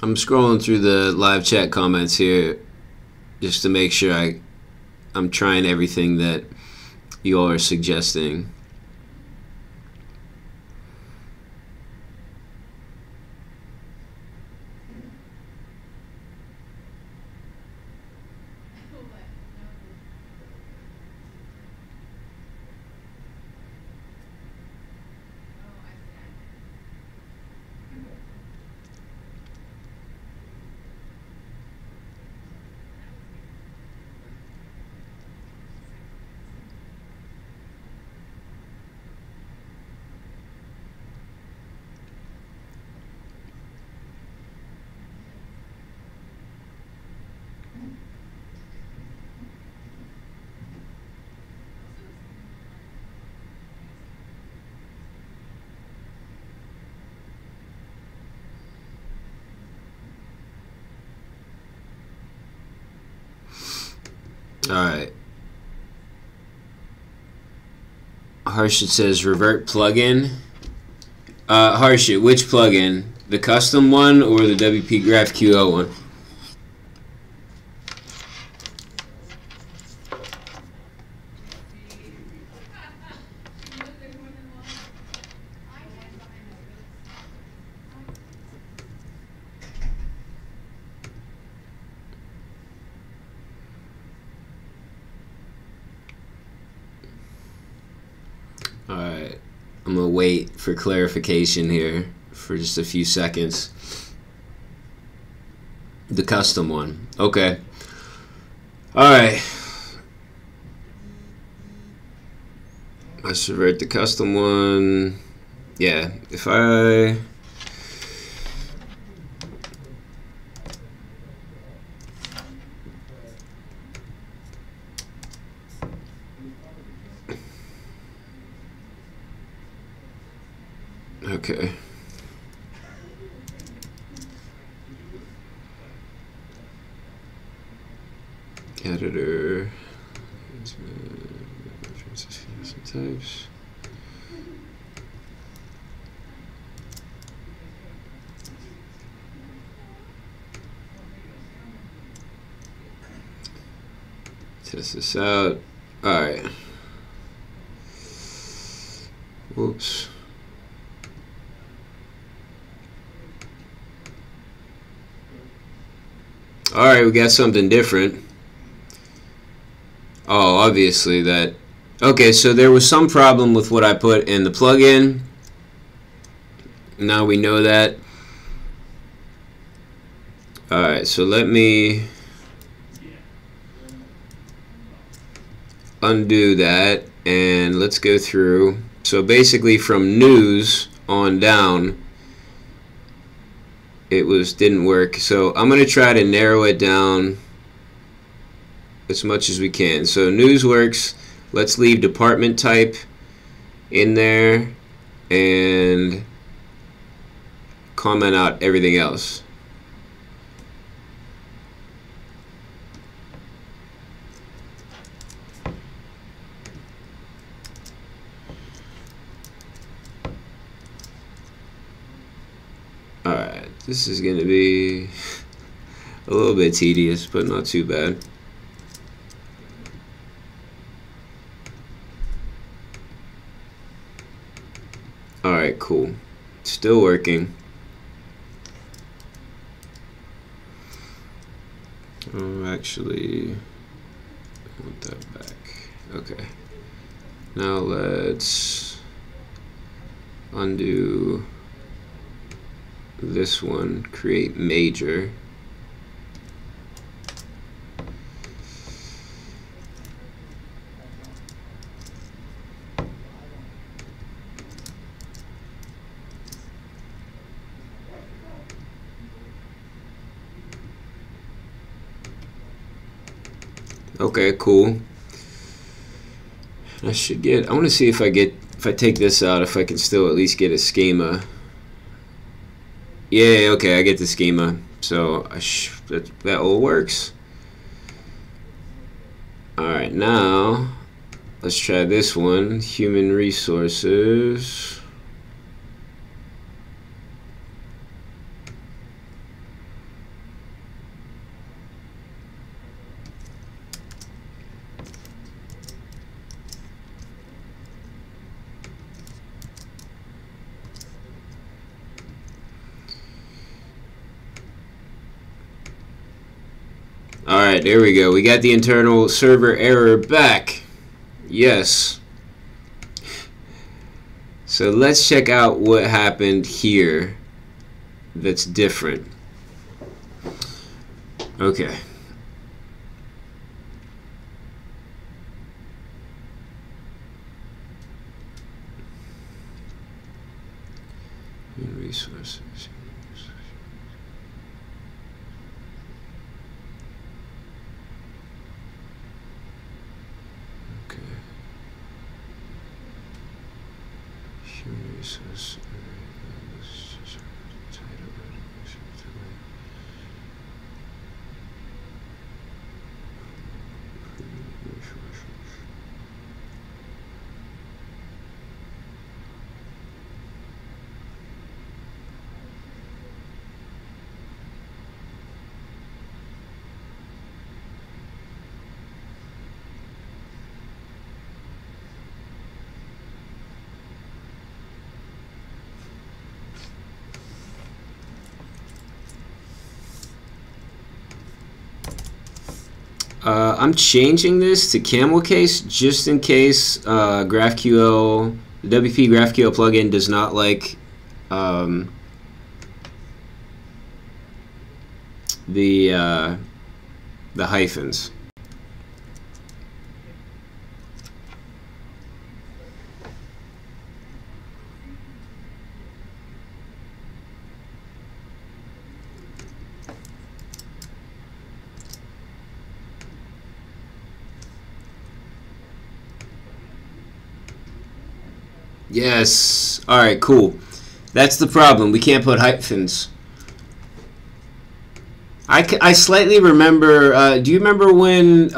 I'm scrolling through the live chat comments here just to make sure I'm trying everything that you all are suggesting. Alright. Harshit says revert plugin. Harshit, which plugin? The custom one or the WP GraphQL one? Alright, I'm gonna wait for clarification here for just a few seconds. The custom one. Okay. Alright. Let's revert the custom one. Yeah, if I... Okay. Editor. Types. Test this out. Alright. Whoops. Alright, we got something different. Oh, obviously that. Okay, so there was some problem with what I put in the plugin. Now we know that. Alright, so let me undo that and let's go through. So basically from news on down, it didn't work. So I'm gonna try to narrow it down as much as we can. So news works. Let's leave department type in there and comment out everything else. Alright, this is going to be a little bit tedious, but not too bad. Alright, cool. Still working. Oh, actually, I want that back. Okay. Now let's undo this one, create major. Okay, cool. I should get, I want to see if I take this out, if I can still at least get a schema. Yeah, okay, I get the schema. So that all works. Alright, now let's try this one, human resources. Alright, there we go. We got the internal server error back. Yes. So let's check out what happened here that's different. Okay. Resources. I'm changing this to camel case just in case GraphQL, the WP GraphQL plugin does not like the hyphens. Yes. All right, cool. That's the problem. We can't put hyphens. I slightly remember, do you remember when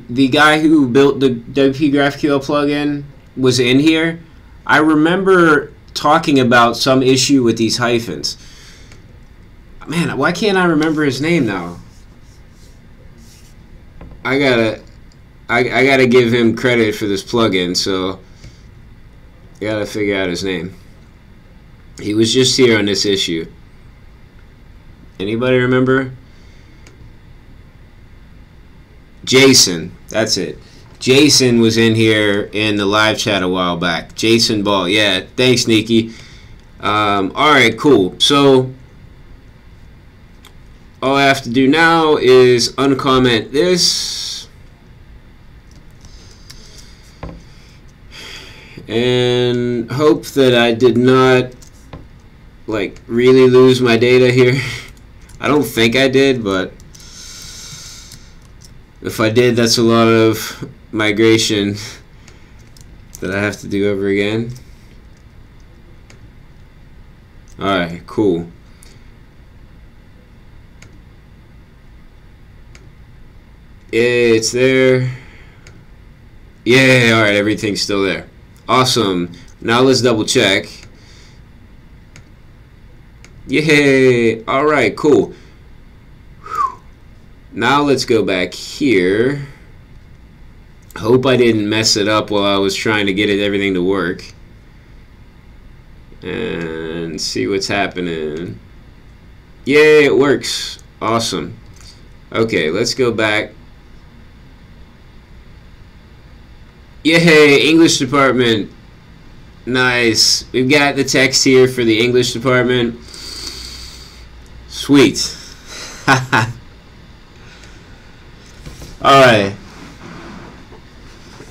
the guy who built the WP GraphQL plugin was in here? I remember talking about some issue with these hyphens. Man, why can't I remember his name now? I gotta give him credit for this plugin, so I gotta figure out his name. He was just here on this issue. Anybody remember? Jason, that's it. Jason was in here in the live chat a while back. Jason Ball, yeah. Thanks, Nikki. All right, cool. So all I have to do now is uncomment this and hope that I did not like really lose my data here. I don't think I did, but if I did, that's a lot of migration that I have to do over again. Alright, cool. It's there. Yeah, alright, everything's still there. Awesome. Now let's double check. Yay! Alright, cool. Now let's go back here. Hope I didn't mess it up while I was trying to get everything to work. And see what's happening. Yay, it works. Awesome. Okay, let's go back. Yay, English department. Nice. We've got the text here for the English department. Sweet. Alright.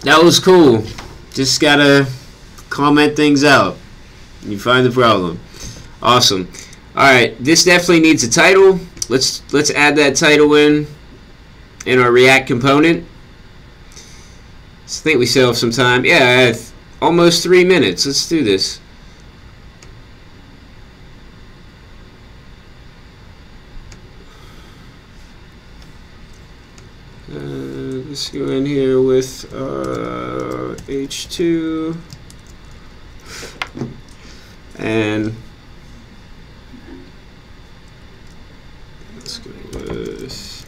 That was cool. Just gotta comment things out. You find the problem. Awesome. Alright, this definitely needs a title. Let's add that title in our React component. So I think we still have some time. Yeah, I have almost 3 minutes. Let's do this. Let's go in here with H2 and let's go with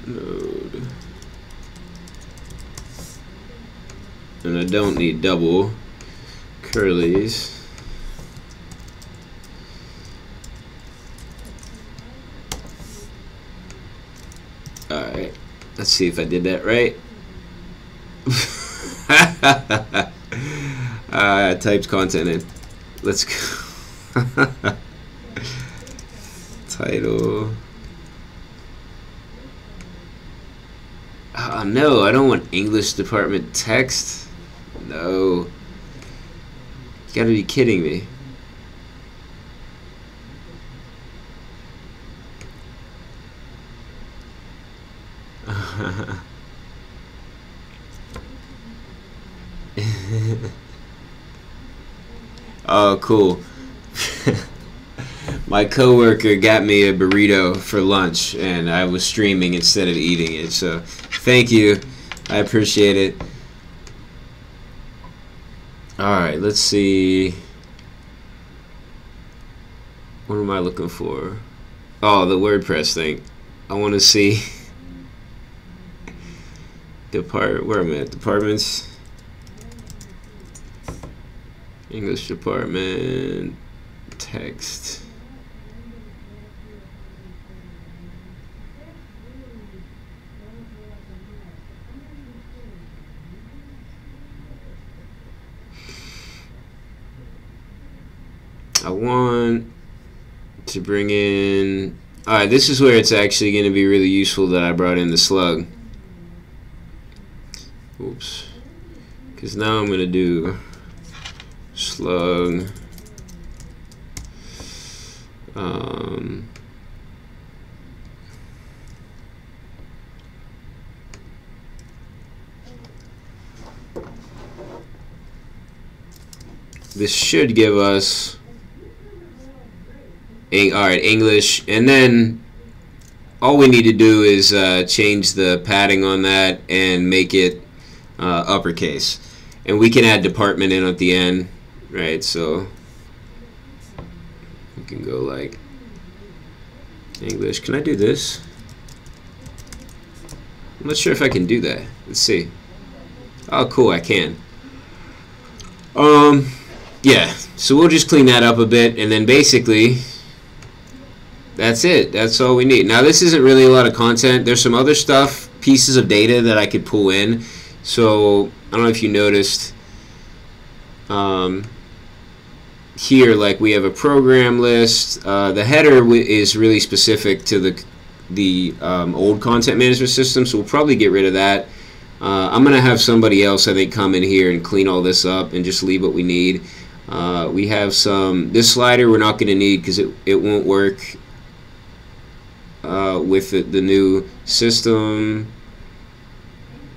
.node, and I don't need double curlies. Alright, let's see if I did that right. I typed content in. Let's go. Title. Oh no, I don't want English department text. No. You gotta be kidding me. Oh, cool. My coworker got me a burrito for lunch, and I was streaming instead of eating it. So, thank you. I appreciate it. Alright, let's see. What am I looking for? Oh, the WordPress thing. I want to see. Where am I at? Departments. English department. Text. I want to bring in, alright, this is where it's actually going to be really useful that I brought in the slug. Oops. Because now I'm going to do slug this should give us alright, English, and then all we need to do is change the padding on that and make it uppercase, and we can add department in at the end, right? So we can go like English. Can I do this? I'm not sure if I can do that. Let's see. Oh, cool, I can. Yeah, so we'll just clean that up a bit, and then basically that's it. That's all we need. Now, this isn't really a lot of content. There's some other stuff, pieces of data that I could pull in. So I don't know if you noticed here, like we have a program list. The header is really specific to the old content management system, so we'll probably get rid of that. I'm going to have somebody else, I think, come in here and clean all this up and just leave what we need. We have this slider we're not going to need because it won't work with the new system.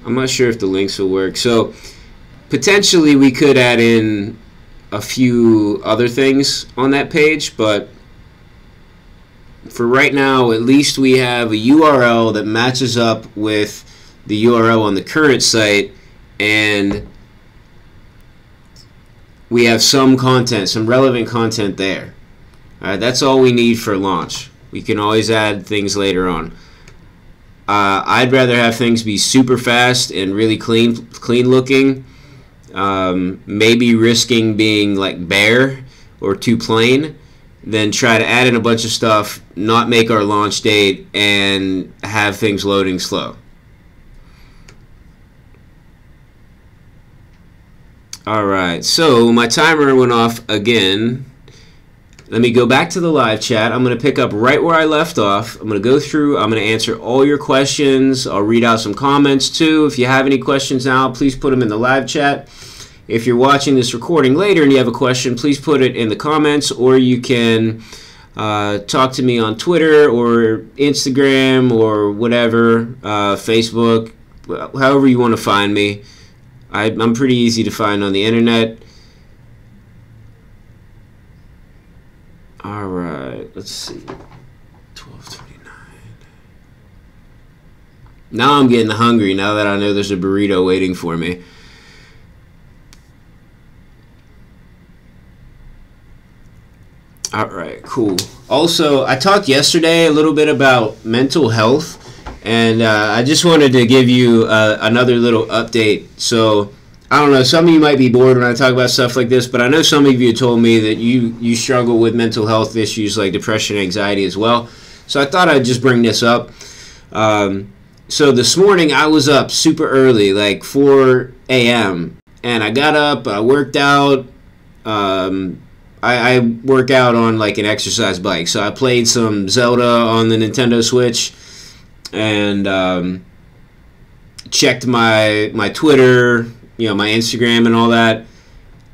I'm not sure if the links will work. So potentially we could add in a few other things on that page, but for right now, at least we have a URL that matches up with the URL on the current site, and we have some content, some relevant content there. Alright, that's all we need for launch. We can always add things later on. I'd rather have things be super fast and really clean looking. Maybe risking being like bare or too plain, than try to add in a bunch of stuff, not make our launch date, and have things loading slow. Alright, so my timer went off again. Let me go back to the live chat. I'm going to pick up right where I left off. I'm going to go through. I'm going to answer all your questions. I'll read out some comments too. If you have any questions now, please put them in the live chat. If you're watching this recording later and you have a question, please put it in the comments, or you can talk to me on Twitter or Instagram or whatever, Facebook, however you want to find me. I'm pretty easy to find on the internet. All right, let's see. 12:29. Now I'm getting hungry now that I know there's a burrito waiting for me. All right, cool. Also, I talked yesterday a little bit about mental health, and I just wanted to give you another little update. So, I don't know, some of you might be bored when I talk about stuff like this, but I know some of you told me that you struggle with mental health issues like depression, anxiety as well. So I thought I'd just bring this up. So this morning I was up super early, like 4 a.m. and I got up, I worked out. I work out on like an exercise bike, so I played some Zelda on the Nintendo Switch, and checked my Twitter, my Instagram and all that.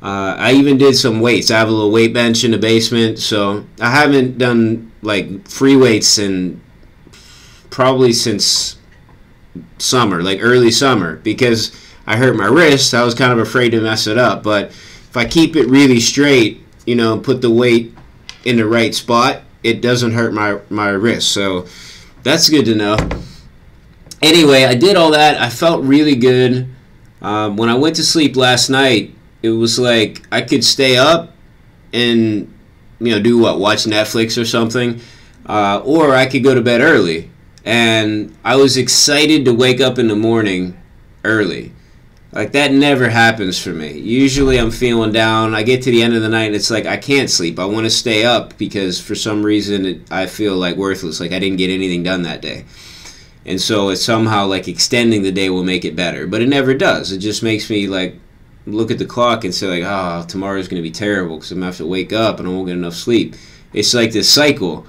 I even did some weights. I have a little weight bench in the basement, so I haven't done like free weights in probably since summer, like early summer, because I hurt my wrist. I was kind of afraid to mess it up, but if I keep it really straight, put the weight in the right spot, it doesn't hurt my wrist. So that's good to know. Anyway, I did all that. I felt really good. When I went to sleep last night, it was like I could stay up and do what, watch Netflix or something, or I could go to bed early. And I was excited to wake up in the morning early. Like, that never happens for me. Usually I'm feeling down. I get to the end of the night and it's like I can't sleep. I want to stay up because for some reason I feel like worthless, like I didn't get anything done that day. And so it's somehow like extending the day will make it better. But it never does. It just makes me like look at the clock and say like, oh, tomorrow's going to be terrible because I'm going to have to wake up and I won't get enough sleep. It's like this cycle,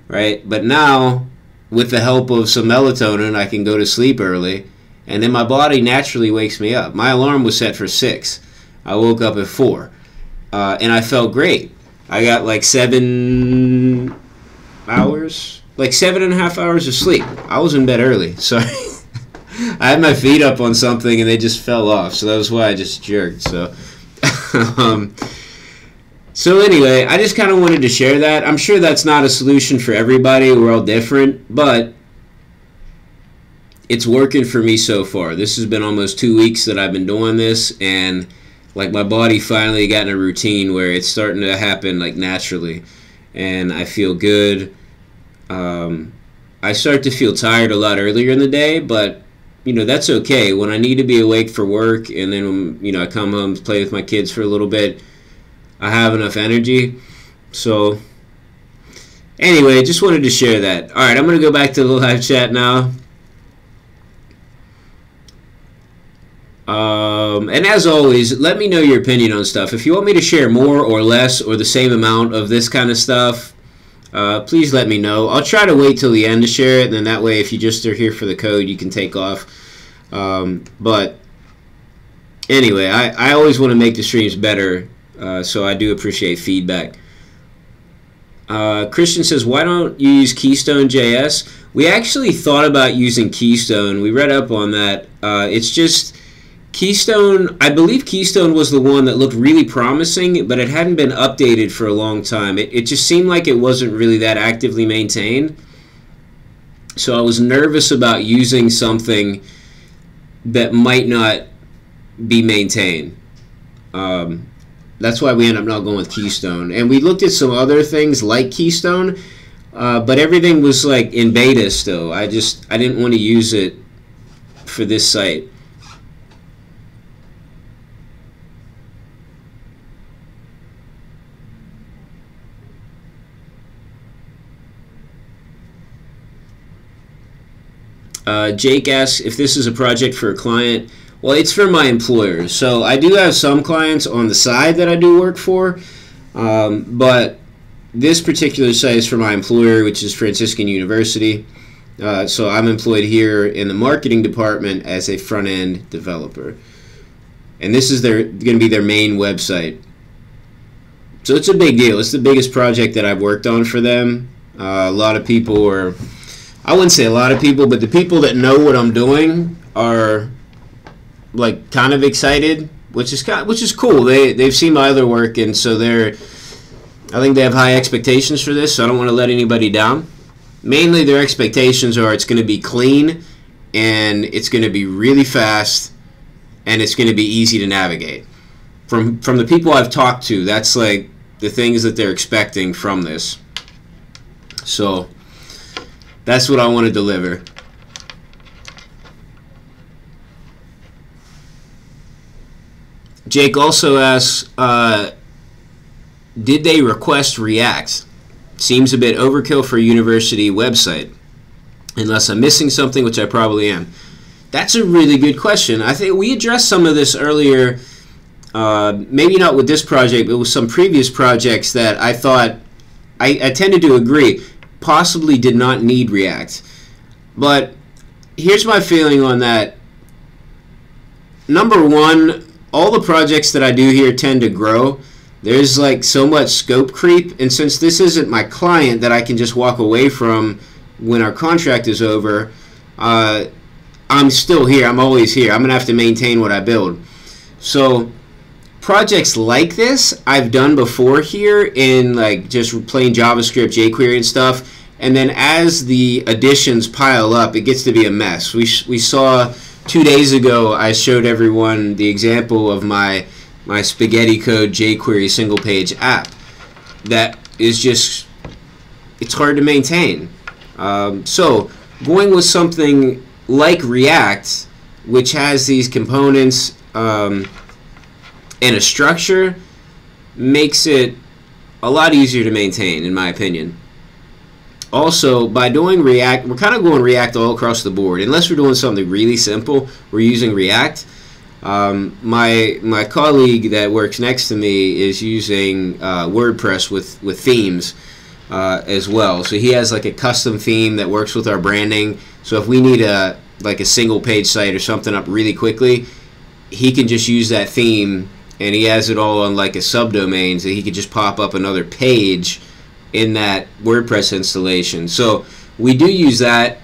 right? But now, with the help of some melatonin, I can go to sleep early, and then my body naturally wakes me up. My alarm was set for 6. I woke up at 4, and I felt great. I got like 7 hours, like 7.5 hours of sleep. I was in bed early, sorry. I had my feet up on something and they just fell off, so that was why I just jerked. So, so anyway, I just kind of wanted to share that. I'm sure that's not a solution for everybody. We're all different, but it's working for me so far. This has been almost 2 weeks that I've been doing this, and like my body finally got in a routine where it's starting to happen like naturally, and I feel good. I start to feel tired a lot earlier in the day, but you know, that's okay. When I need to be awake for work, and then when, you know, I come home, play with my kids for a little bit, I have enough energy. So anyway, just wanted to share that. All right, I'm going to go back to the live chat now. And as always, let me know your opinion on stuff. If you want me to share more or less or the same amount of this kind of stuff, please let me know. I'll try to wait till the end to share it, and then that way if you just are here for the code, you can take off. But anyway, I always want to make the streams better, so I do appreciate feedback. Christian says, why don't you use Keystone.js? We actually thought about using Keystone. We read up on that. It's just Keystone, I believe Keystone was the one that looked really promising, but it hadn't been updated for a long time. It just seemed like it wasn't really that actively maintained. So I was nervous about using something that might not be maintained. That's why we ended up not going with Keystone. And we looked at some other things like Keystone, but everything was like in beta still. I didn't want to use it for this site. Jake asks if this is a project for a client. Well, it's for my employer. So I do have some clients on the side that I do work for, but this particular site is for my employer, which is Franciscan University. So I'm employed here in the marketing department as a front-end developer. And this is going to be their main website. So it's a big deal. It's the biggest project that I've worked on for them. A lot of people are... I wouldn't say a lot of people, but the people that know what I'm doing are like kind of excited, which is cool. They've seen my other work, and so I think they have high expectations for this. So I don't want to let anybody down. Mainly, their expectations are it's going to be clean, and it's going to be really fast, and it's going to be easy to navigate. From the people I've talked to, that's like the things that they're expecting from this. So that's what I want to deliver. Jake also asks, did they request React? Seems a bit overkill for a university website, unless I'm missing something, which I probably am. That's a really good question. I think we addressed some of this earlier, maybe not with this project, but with some previous projects that I thought, I tended to agree, possibly did not need React. But here's my feeling on that. Number one, all the projects that I do here tend to grow. There's like so much scope creep, and since this isn't my client that I can just walk away from when our contract is over, I'm still here. I'm always here. I'm gonna have to maintain what I build. So projects like this I've done before here in like just plain JavaScript, jQuery and stuff, and then as the additions pile up, it gets to be a mess. We saw 2 days ago, I showed everyone the example of my spaghetti code jQuery single page app that is just, it's hard to maintain. So going with something like React, which has these components and a structure, makes it a lot easier to maintain, in my opinion. Also, by doing React, we're kind of going React all across the board. Unless we're doing something really simple, we're using React. My colleague that works next to me is using WordPress with themes as well. So he has like a custom theme that works with our branding. So if we need a single page site or something up really quickly, he can just use that theme, and he has it all on like a subdomain, so he could just pop up another page in that WordPress installation. So we do use that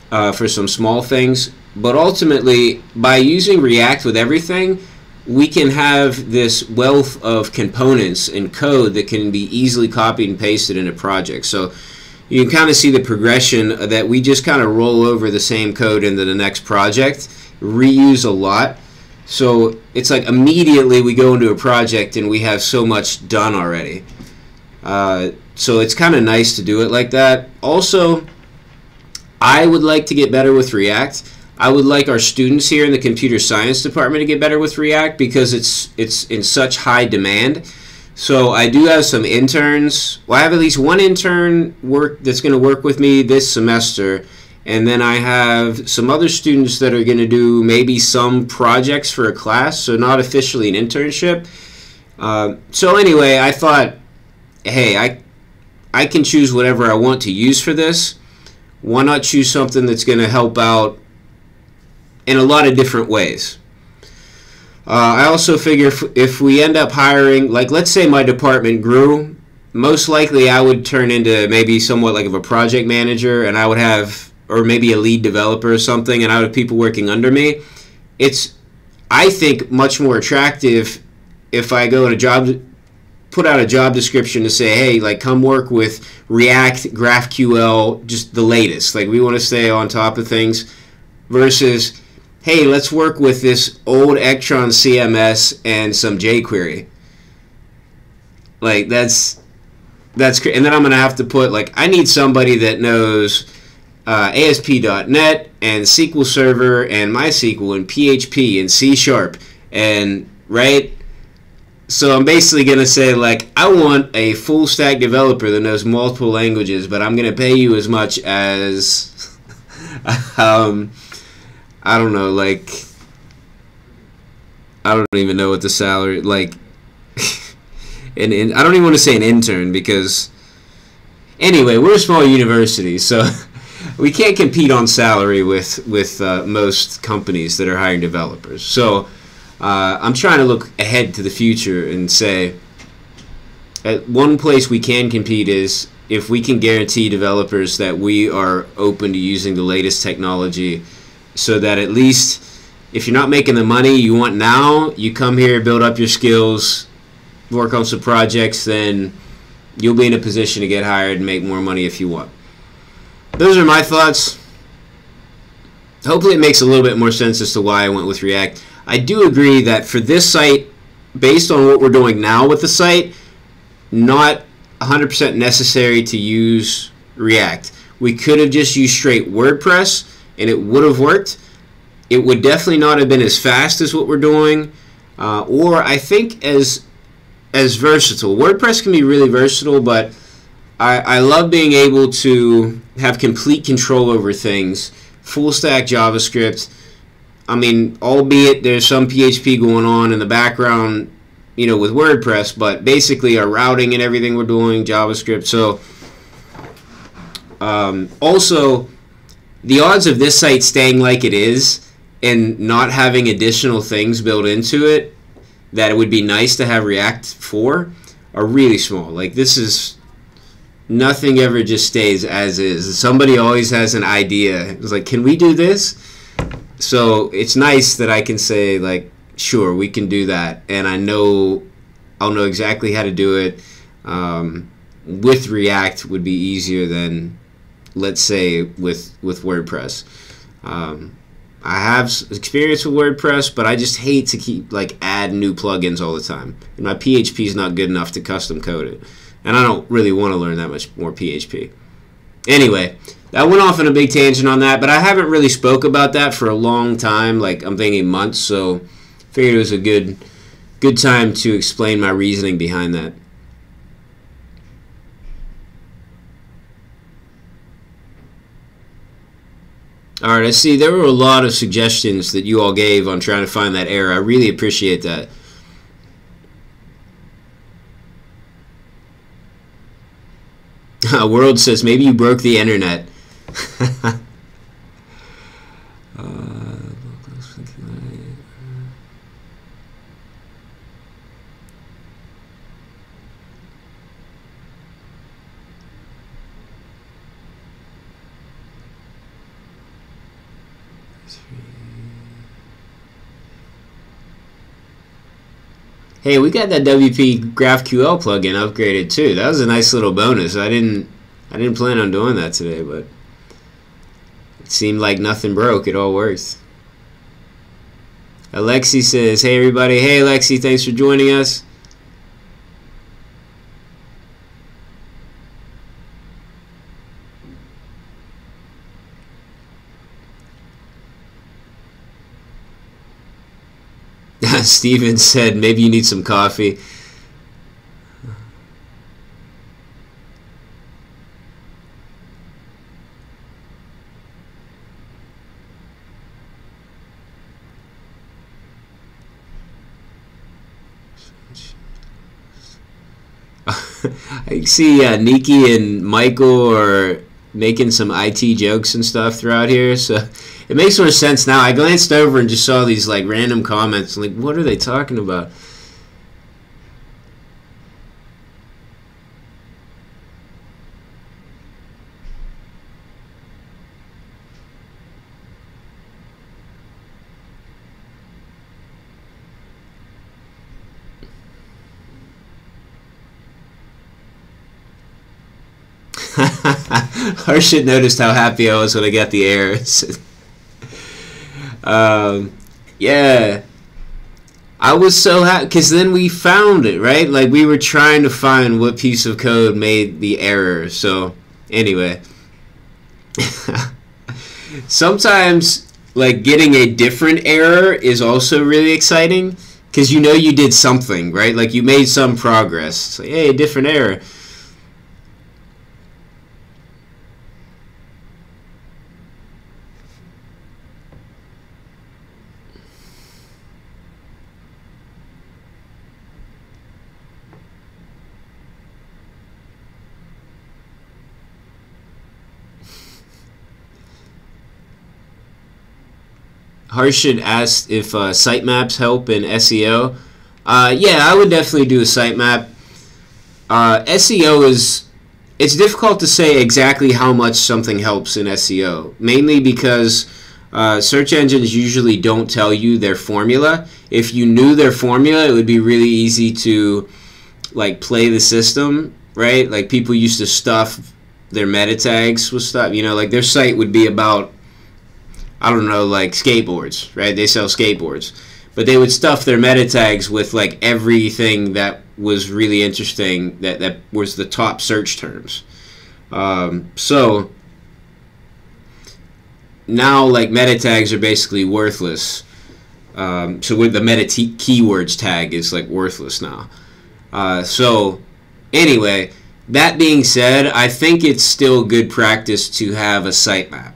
for some small things, but ultimately by using React with everything, we can have this wealth of components and code that can be easily copied and pasted in a project. So you can kind of see the progression that we just kind of roll over the same code into the next project, reuse a lot. So it's like immediately we go into a project and we have so much done already. So it's kind of nice to do it like that. Also, I would like to get better with React. I would like our students here in the computer science department to get better with React because it's in such high demand. So I do have some interns. Well, I have at least one intern that's going to work with me this semester, and then I have some other students that are going to do maybe some projects for a class, so not officially an internship. So anyway, I thought, hey, I can choose whatever I want to use for this. Why not choose something that's going to help out in a lot of different ways? I also figure if we end up hiring, like let's say my department grew, most likely I would turn into maybe somewhat like of a project manager, and I would have, or maybe a lead developer or something, and I would have people working under me. It's, I think, much more attractive if I go to put out a job description to say, hey, like come work with React, GraphQL, just the latest. Like we want to stay on top of things, versus, hey, let's work with this old Electron CMS and some jQuery. Like that's and then I'm gonna have to put, like, I need somebody that knows ASP.NET and SQL Server and MySQL and PHP and C# and right. So I'm basically gonna say, like, I want a full stack developer that knows multiple languages, but I'm gonna pay you as much as I don't know, like, I don't even know what the salary, like, and I don't even want to say an intern because, anyway, we're a small university, so we can't compete on salary with most companies that are hiring developers. So I'm trying to look ahead to the future and say, one place we can compete is if we can guarantee developers that we are open to using the latest technology, so that at least if you're not making the money you want now, you come here, build up your skills, work on some projects, then you'll be in a position to get hired and make more money if you want. Those are my thoughts. Hopefully it makes a little bit more sense as to why I went with React. I do agree that for this site, based on what we're doing now with the site, not 100% necessary to use React. We could have just used straight WordPress and it would have worked. It would definitely not have been as fast as what we're doing, or I think as versatile. WordPress can be really versatile, but I love being able to have complete control over things. Full stack JavaScript. I mean, albeit there's some PHP going on in the background, you know, with WordPress, but basically our routing and everything we're doing JavaScript. So also, the odds of this site staying like it is and not having additional things built into it that it would be nice to have React for are really small. Like, this is, nothing ever just stays as is. Somebody always has an idea. It's like, can we do this? So it's nice that I can say, like, sure, we can do that, and I'll know exactly how to do it. With React would be easier than, let's say, with WordPress. I have experience with WordPress, but I just hate to keep, like, add new plugins all the time. And my PHP is not good enough to custom code it, and I don't really want to learn that much more PHP. Anyway, that went off on a big tangent on that, but I haven't really spoke about that for a long time, like I'm thinking months, so figured it was a good time to explain my reasoning behind that. All right, I see there were a lot of suggestions that you all gave on trying to find that error. I really appreciate that. World says maybe you broke the internet. Hey, we got that WP GraphQL plugin upgraded too. That was a nice little bonus. I didn't plan on doing that today, but it seemed like nothing broke. It all worked. Alexi says, "Hey everybody." Hey Alexi, thanks for joining us. Steven said, maybe you need some coffee. I see Nikki and Michael are making some IT jokes and stuff throughout here, so it makes more sense now. I glanced over and just saw these like random comments. I'm like, what are they talking about? Harshit noticed how happy I was when I got the errors. Yeah, I was so happy because then we found it, right? Like we were trying to find what piece of code made the error. So anyway, sometimes like getting a different error is also really exciting because you know you did something, right? Like you made some progress. It's like, hey, a different error. Harshit asked if sitemaps help in SEO. Yeah, I would definitely do a sitemap. SEO it's difficult to say exactly how much something helps in SEO, mainly because search engines usually don't tell you their formula. If you knew their formula, it would be really easy to like play the system, right? Like people used to stuff their meta tags with stuff, you know, like their site would be about, I don't know, like skateboards, right? They sell skateboards. But they would stuff their meta tags with like everything that was really interesting, that was the top search terms. So now like meta tags are basically worthless. So with the meta keywords tag is like worthless now. So anyway, that being said, I think it's still good practice to have a sitemap.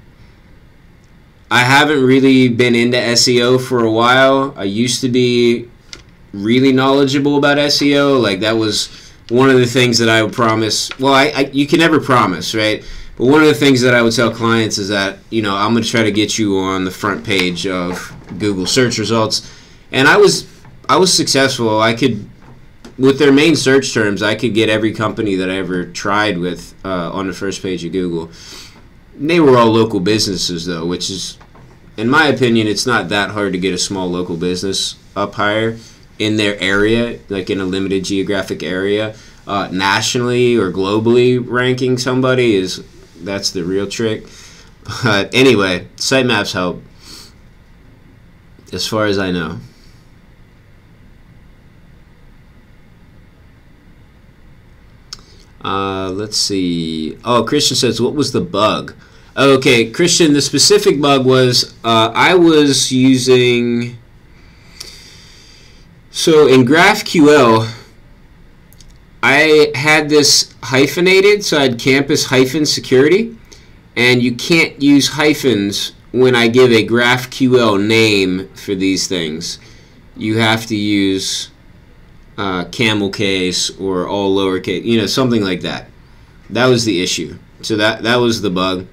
I haven't really been into SEO for a while. I used to be really knowledgeable about SEO. Like that was one of the things that I would promise. Well, you can never promise, right? But one of the things that I would tell clients is that, you know, I'm going to try to get you on the front page of Google search results. And I was successful. I could, with their main search terms, I could get every company that I ever tried with on the first page of Google. They were all local businesses, though, which is, in my opinion, it's not that hard to get a small local business up higher in their area, like in a limited geographic area. Nationally or globally ranking somebody that's the real trick. But anyway, sitemaps help, as far as I know. Let's see. Oh, Christian says, what was the bug? Okay, Christian, the specific bug was I was using, so in GraphQL, I had this hyphenated, so I had campus hyphen security, and you can't use hyphens when I give a GraphQL name for these things, you have to use camel case or all lowercase, you know, something like that. That was the issue. So that was the bug.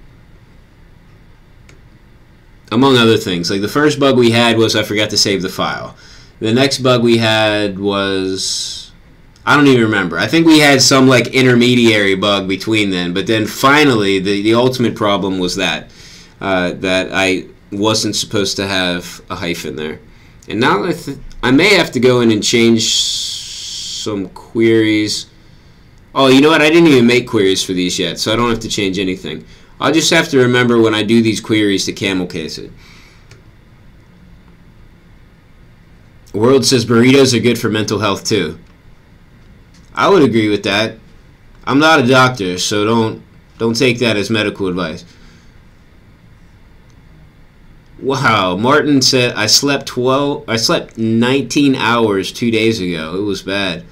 Among other things, like the first bug we had was I forgot to save the file. The next bug we had was, I don't even remember. I think we had some like intermediary bug between then, but then finally the ultimate problem was that that I wasn't supposed to have a hyphen there. And now I may have to go in and change some queries. Oh, you know what? I didn't even make queries for these yet, so I don't have to change anything. I'll just have to remember when I do these queries to camel case it. World says burritos are good for mental health too. I would agree with that. I'm not a doctor, so don't take that as medical advice. Wow, Martin said I slept 19 hours 2 days ago. It was bad.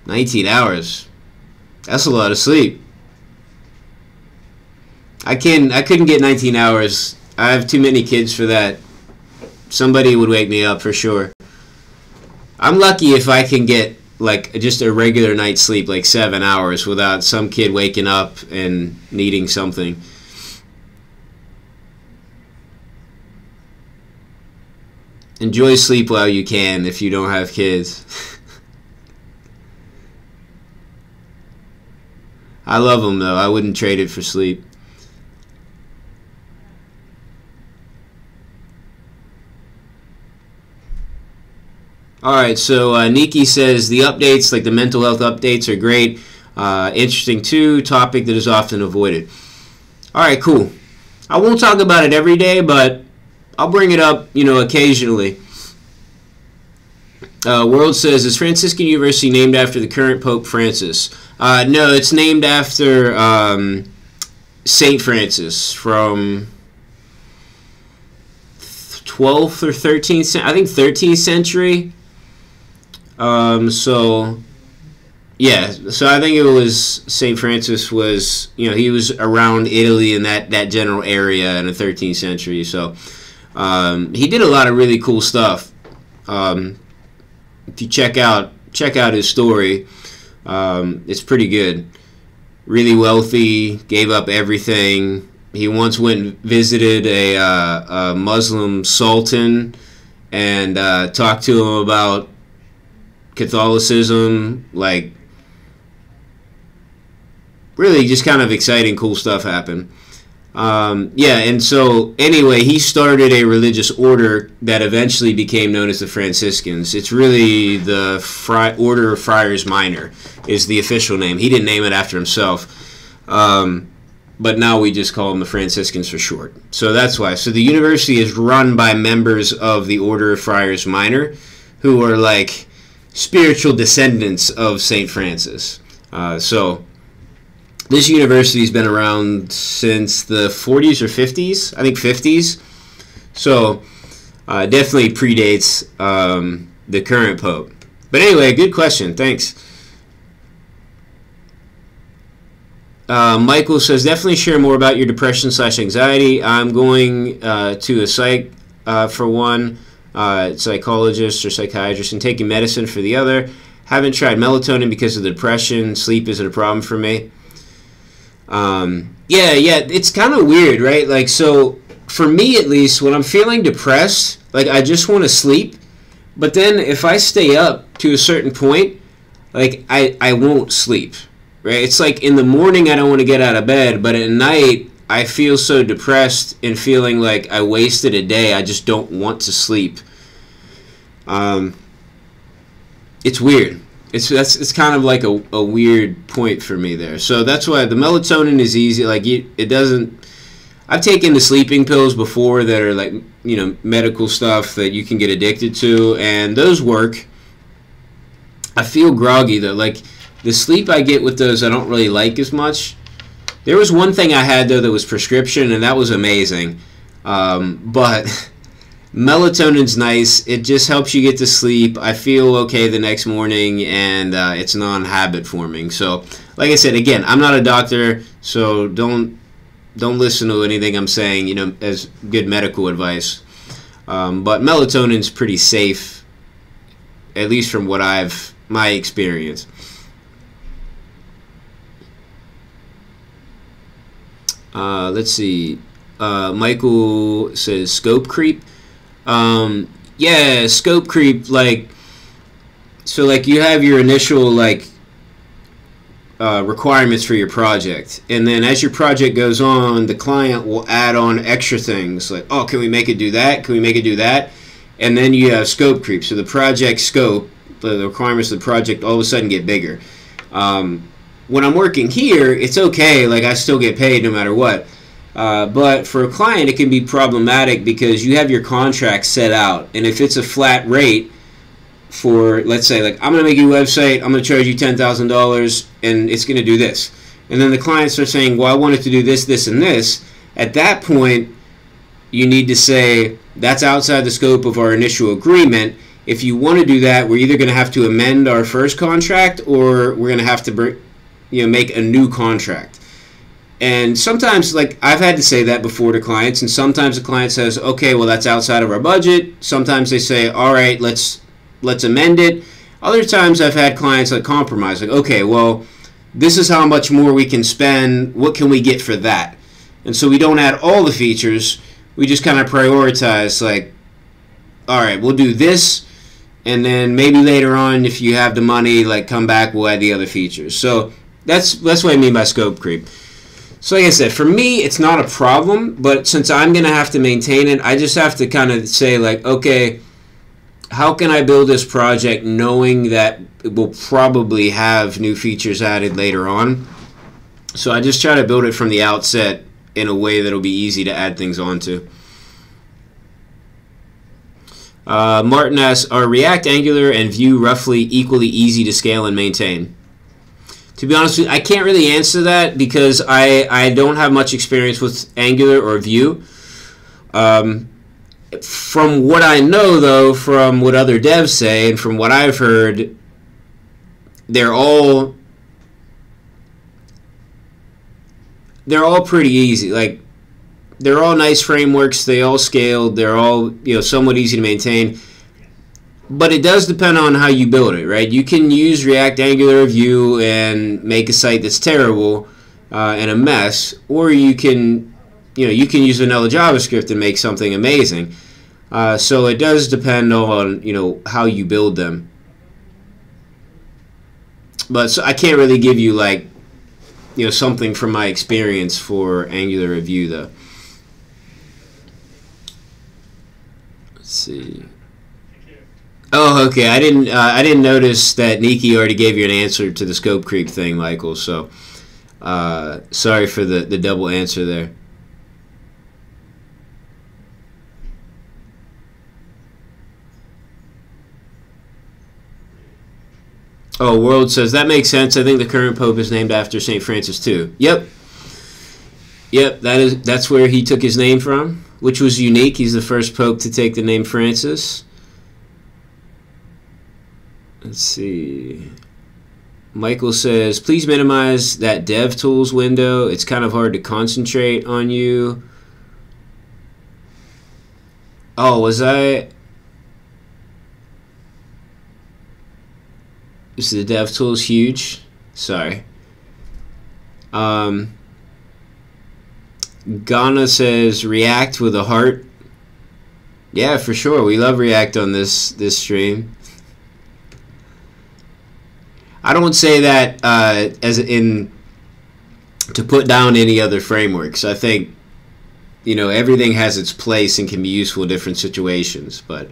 19 hours. That's a lot of sleep. I couldn't get 19 hours. I have too many kids for that. Somebody would wake me up for sure. I'm lucky if I can get like just a regular night's sleep, like 7 hours, without some kid waking up and needing something. Enjoy sleep while you can if you don't have kids. I love them though. I wouldn't trade it for sleep. Alright, so Nikki says the updates, like the mental health updates, are great. Interesting too. Topic that is often avoided. Alright, cool. I won't talk about it every day, but I'll bring it up, you know, occasionally. World says, is Franciscan University named after the current Pope Francis? No, it's named after Saint Francis from 12th or 13th, I think 13th century. So yeah, so I think it was Saint Francis was, you know, he was around Italy and that general area in the 13th century. So he did a lot of really cool stuff. If you check out his story, it's pretty good. Really wealthy, gave up everything. He once went and visited a Muslim sultan and talked to him about Catholicism. Like, really just kind of exciting, cool stuff happened. Yeah, and so anyway, he started a religious order that eventually became known as the Franciscans. It's really the Order of Friars Minor is the official name. He didn't name it after himself, but now we just call them the Franciscans for short. So that's why. So the university is run by members of the Order of Friars Minor, who are like spiritual descendants of St. Francis. So this university's been around since the 40s or 50s. I think 50s. So definitely predates the current pope. But anyway, good question. Thanks. Michael says, definitely share more about your depression/anxiety. I'm going to a psych for one, psychologist or psychiatrist, and taking medicine for the other. Haven't tried melatonin because of the depression. Sleep isn't a problem for me. Yeah, it's kind of weird, right? Like, so for me at least, when I'm feeling depressed, like I just want to sleep, but then if I stay up to a certain point, like I won't sleep, right? It's like in the morning I don't want to get out of bed, but at night I feel so depressed and feeling like I wasted a day. I just don't want to sleep. It's weird. It's kind of like a weird point for me there. So that's why the melatonin is easy. Like it doesn't. I've taken the sleeping pills before that are like, you know, medical stuff that you can get addicted to, and those work. I feel groggy though. Like the sleep I get with those, I don't really like as much. There was one thing I had though that was prescription, and that was amazing. But melatonin's nice. It just helps you get to sleep. I feel okay the next morning, and it's non-habit forming. So, like I said, again, I'm not a doctor, so don't don't listen to anything I'm saying, you know, as good medical advice. But melatonin's pretty safe, at least from what my experience. Let's see. Michael says scope creep. Yeah, scope creep, like, so like you have your initial like requirements for your project, and then as your project goes on, the client will add on extra things like, oh, can we make it do that? Can we make it do that? And then you have scope creep. So the project scope, the requirements of the project all of a sudden get bigger. When I'm working here, it's okay, like I still get paid no matter what. But for a client, it can be problematic because you have your contract set out, and if it's a flat rate for, let's say, like, I'm going to make you a website, I'm going to charge you $10,000, and it's going to do this. And then the clients are saying, well, I want it to do this, this, and this. At that point, you need to say, that's outside the scope of our initial agreement. If you want to do that, we're either going to have to amend our first contract, or we're going to have to make a new contract. And sometimes, like, I've had to say that before to clients, and sometimes the client says, okay, well, that's outside of our budget. Sometimes they say, all right, let's amend it. Other times I've had clients like compromise, like, okay, well, this is how much more we can spend. What can we get for that? And so we don't add all the features. We just kind of prioritize, like, all right, we'll do this, and then maybe later on, if you have the money, like, come back, we'll add the other features. So that's what I mean by scope creep. So like I said, for me, it's not a problem, but since I'm going to have to maintain it, I just have to kind of say, like, okay, how can I build this project knowing that it will probably have new features added later on? So I just try to build it from the outset in a way that'll be easy to add things onto. Martin asks, are React, Angular, and Vue roughly equally easy to scale and maintain? To be honest with you, I can't really answer that because I don't have much experience with Angular or Vue. From what I know, though, from what other devs say, and from what I've heard, they're all pretty easy. Like, they're all nice frameworks. They all scale. They're all, somewhat easy to maintain. But it does depend on how you build it, right? You can use React, Angular, Vue, and make a site that's terrible and a mess, or you can use vanilla JavaScript and make something amazing. So it does depend on how you build them. But so I can't really give you like something from my experience for Angular or Vue though. Let's see. Oh, okay. I didn't notice that Niki already gave you an answer to the scope creep thing, Michael. So sorry for the double answer there. Oh, World says, that makes sense. I think the current Pope is named after St. Francis too. Yep. That's where he took his name from, which was unique. He's the first Pope to take the name Francis. Let's see. Michael says, please minimize that DevTools window. It's kind of hard to concentrate on you. Oh, was I... Is the DevTools huge? Sorry. Ghana says React with a heart. Yeah, for sure. We love React on this stream. I don't say that as in to put down any other frameworks. I think everything has its place and can be useful in different situations. But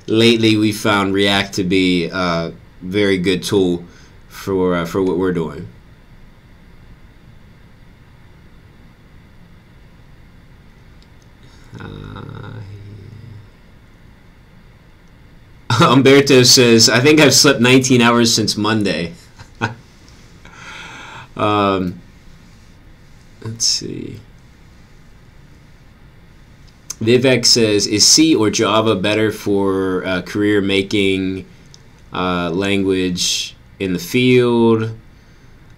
lately, we found React to be very good tool for what we're doing. Umberto says, I think I've slept 19 hours since Monday. Let's see. Vivek says, is C or Java better for career making language in the field?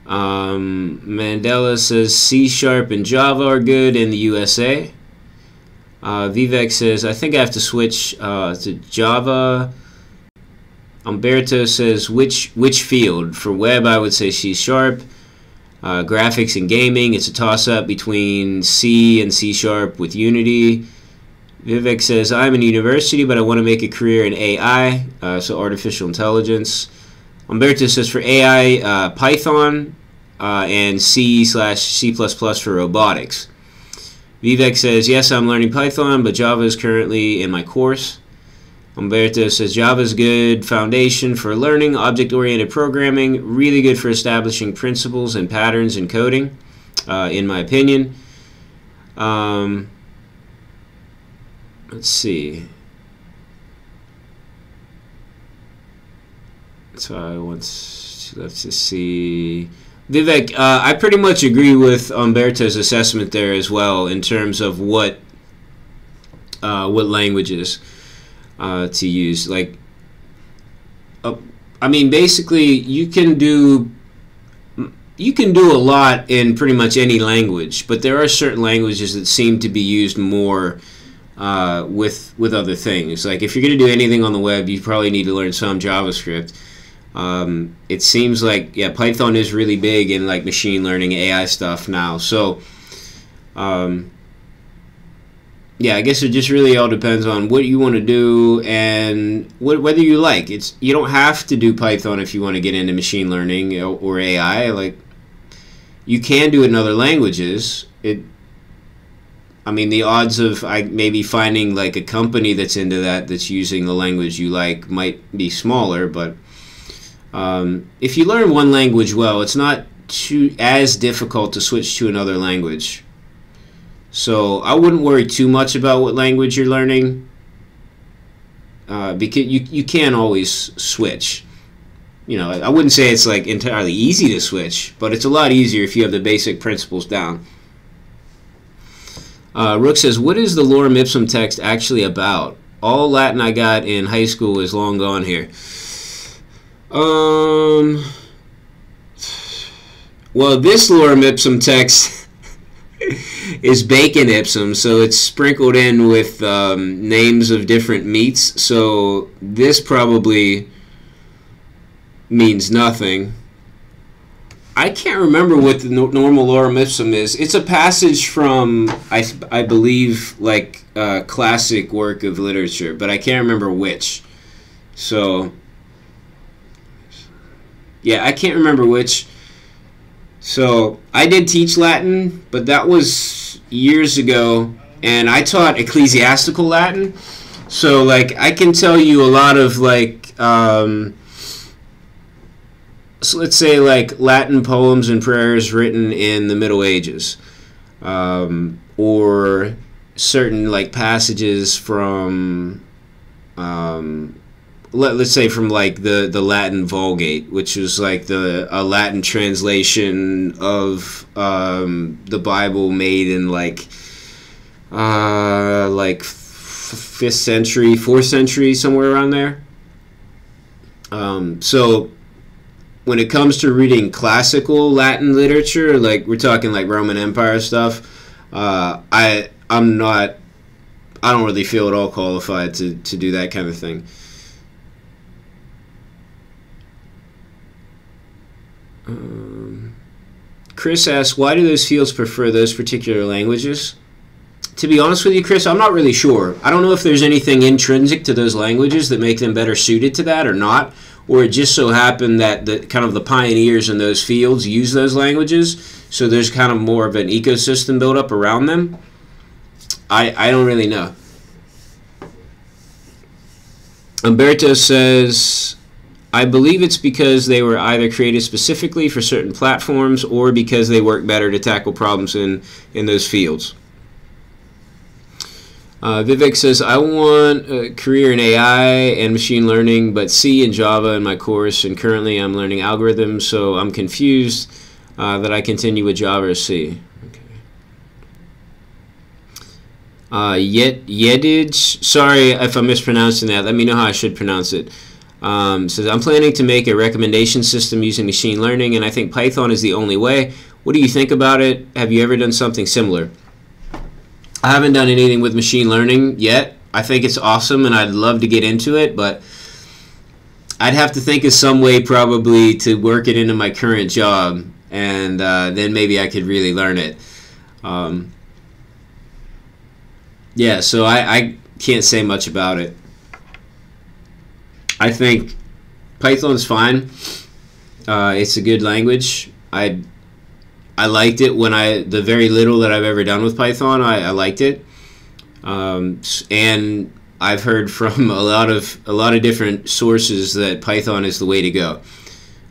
Mandela says C# and Java are good in the USA. Vivek says, I think I have to switch to Java. Umberto says, which field? For web, I would say C#. Graphics and gaming, it's a toss-up between C and C# with Unity. Vivek says, I'm in university, but I want to make a career in AI, so artificial intelligence. Umberto says, for AI, Python and C/C++ for robotics. Vivek says, yes, I'm learning Python, but Java is currently in my course. Umberto says, Java is good foundation for learning object-oriented programming, really good for establishing principles and patterns in coding, in my opinion. Let's see. So I want to see. Vivek, I pretty much agree with Umberto's assessment there as well in terms of what languages to use. Like, I mean, basically, you can do a lot in pretty much any language, but there are certain languages that seem to be used more with other things. Like, if you're going to do anything on the web, you probably need to learn some JavaScript. It seems like, yeah, Python is really big in like machine learning, AI stuff now. So, yeah, I guess it just really all depends on what you want to do and whether you like. You don't have to do Python if you want to get into machine learning or AI. Like, you can do it in other languages. I mean, the odds of maybe finding like a company that's into that's using the language you like might be smaller, but if you learn one language well, it's not as difficult to switch to another language. So I wouldn't worry too much about what language you're learning, because you can always switch. You know, I wouldn't say it's like entirely easy to switch, but it's a lot easier if you have the basic principles down. Rook says, what is the lorem ipsum text actually about? All Latin I got in high school is long gone here. Well, this lorem ipsum text is bacon ipsum, so it's sprinkled in with names of different meats, so this probably means nothing. I can't remember what the normal lorem ipsum is. It's a passage from, I believe, like a classic work of literature, but I can't remember which. So, yeah, I can't remember which. So, I did teach Latin, but that was years ago, and I taught ecclesiastical Latin. So, like, I can tell you a lot of, like, so let's say, like, Latin poems and prayers written in the Middle Ages, or certain, like, passages from, let's say from, like, the Latin Vulgate, which was, like, a Latin translation of the Bible made in, like 5th century, 4th century, somewhere around there. So when it comes to reading classical Latin literature, like we're talking like Roman Empire stuff, I don't really feel at all qualified to do that kind of thing. Chris asks, why do those fields prefer those particular languages? To be honest with you, Chris, I'm not really sure. I don't know if there's anything intrinsic to those languages that make them better suited to that or not, or it just so happened that the pioneers in those fields use those languages, so there's kind of more of an ecosystem built up around them. I don't really know. Umberto says, I believe it's because they were either created specifically for certain platforms or because they work better to tackle problems in those fields. Vivek says, I want a career in AI and machine learning, but C and Java in my course, and currently I'm learning algorithms, so I'm confused that I continue with Java or C. Okay. Yedid, sorry if I'm mispronouncing that. Let me know how I should pronounce it. Says, I'm planning to make a recommendation system using machine learning, and I think Python is the only way. What do you think about it? Have you ever done something similar? I haven't done anything with machine learning yet. I think it's awesome, and I'd love to get into it, but I'd have to think of some way probably to work it into my current job, and then maybe I could really learn it. Yeah, so I can't say much about it. I think Python's fine. It's a good language. I liked it when the very little that I've ever done with Python. I liked it, and I've heard from a lot of different sources that Python is the way to go.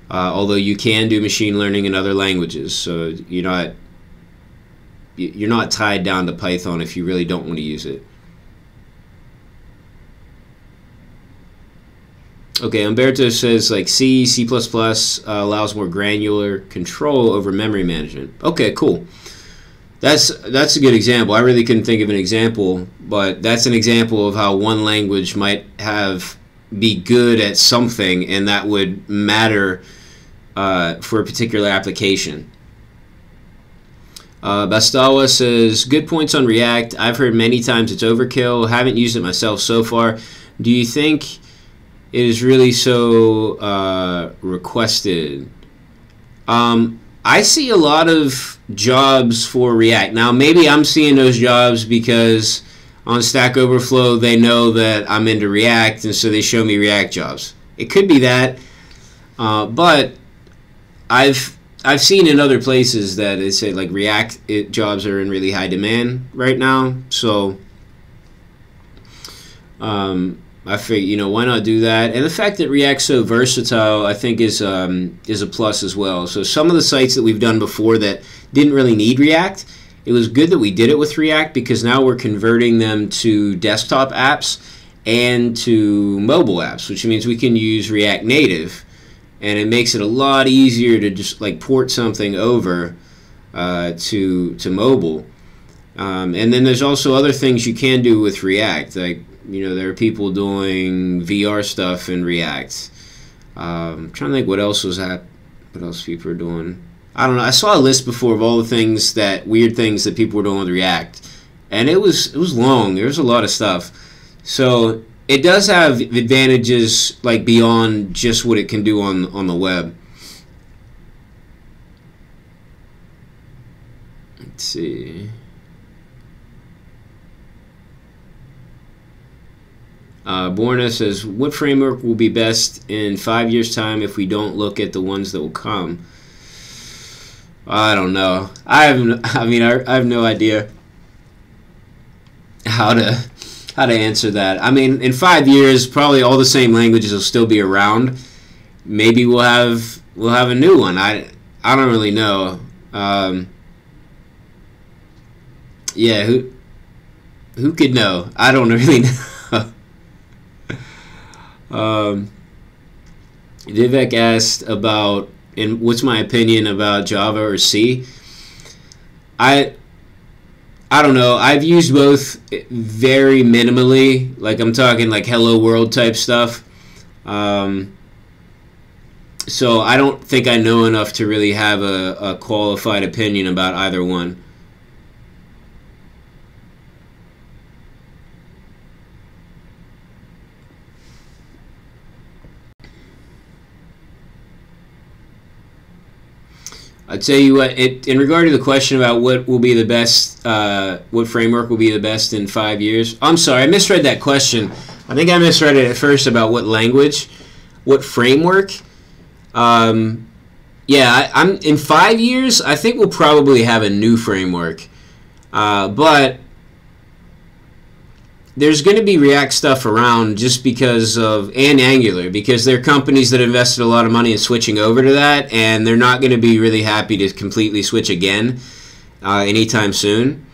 Although you can do machine learning in other languages, so you're not tied down to Python if you really don't want to use it. Okay, Umberto says like C, C++ allows more granular control over memory management. Okay, cool. That's a good example. I really couldn't think of an example, but that's an example of how one language might be good at something, and that would matter for a particular application. Bastawa says, good points on React. I've heard many times it's overkill. Haven't used it myself so far. Do you think it is really so requested? I see a lot of jobs for React. Now, maybe I'm seeing those jobs because on Stack Overflow they know that I'm into React, and so they show me React jobs. It could be that, but I've seen in other places that they say like React jobs are in really high demand right now. So I figure, why not do that? And the fact that React's so versatile, I think, is a plus as well. So some of the sites that we've done before that didn't really need React, it was good that we did it with React, because now we're converting them to desktop apps and to mobile apps, which means we can use React Native, and it makes it a lot easier to just like port something over to mobile. And then there's also other things you can do with React, like there are people doing VR stuff in React. I'm trying to think what else people are doing. I don't know. I saw a list before of all the weird things that people were doing with React, and it was long. There was a lot of stuff. So it does have advantages like beyond just what it can do on the web. Let's see. Borna says, what framework will be best in 5 years' time if we don't look at the ones that will come? I don't know. I have no idea how to answer that. I mean, in 5 years, probably all the same languages will still be around. Maybe we'll have a new one. I don't really know. Yeah, who could know? I don't really know. Vivek asked about, and what's my opinion about Java or C? I don't know. I've used both very minimally. Like I'm talking like Hello World type stuff. So I don't think I know enough to really have a qualified opinion about either one. I'll tell you what, in regard to the question about what will be the best, what framework will be the best in 5 years. I'm sorry, I misread that question. I think I misread it at first about what language, what framework. Yeah, I'm in 5 years, I think we'll probably have a new framework. But there's going to be React stuff around just because of, and Angular, because there are companies that invested a lot of money in switching over to that, and they're not going to be really happy to completely switch again anytime soon.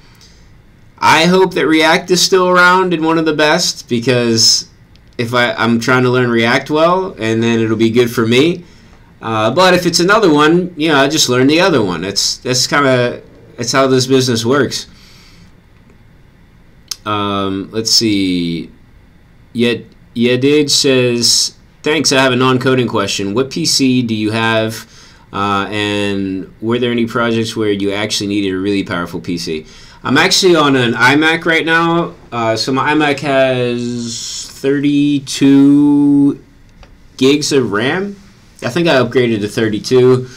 I hope that React is still around and one of the best, because if I'm trying to learn React well, and then it'll be good for me. But if it's another one, I just learn the other one. That's how this business works. Let's see. Yedid says, Thanks. I have a non-coding question. What PC do you have, and were there any projects where you actually needed a really powerful PC? I'm actually on an iMac right now. So my iMac has 32 gigs of RAM. I think I upgraded to 32.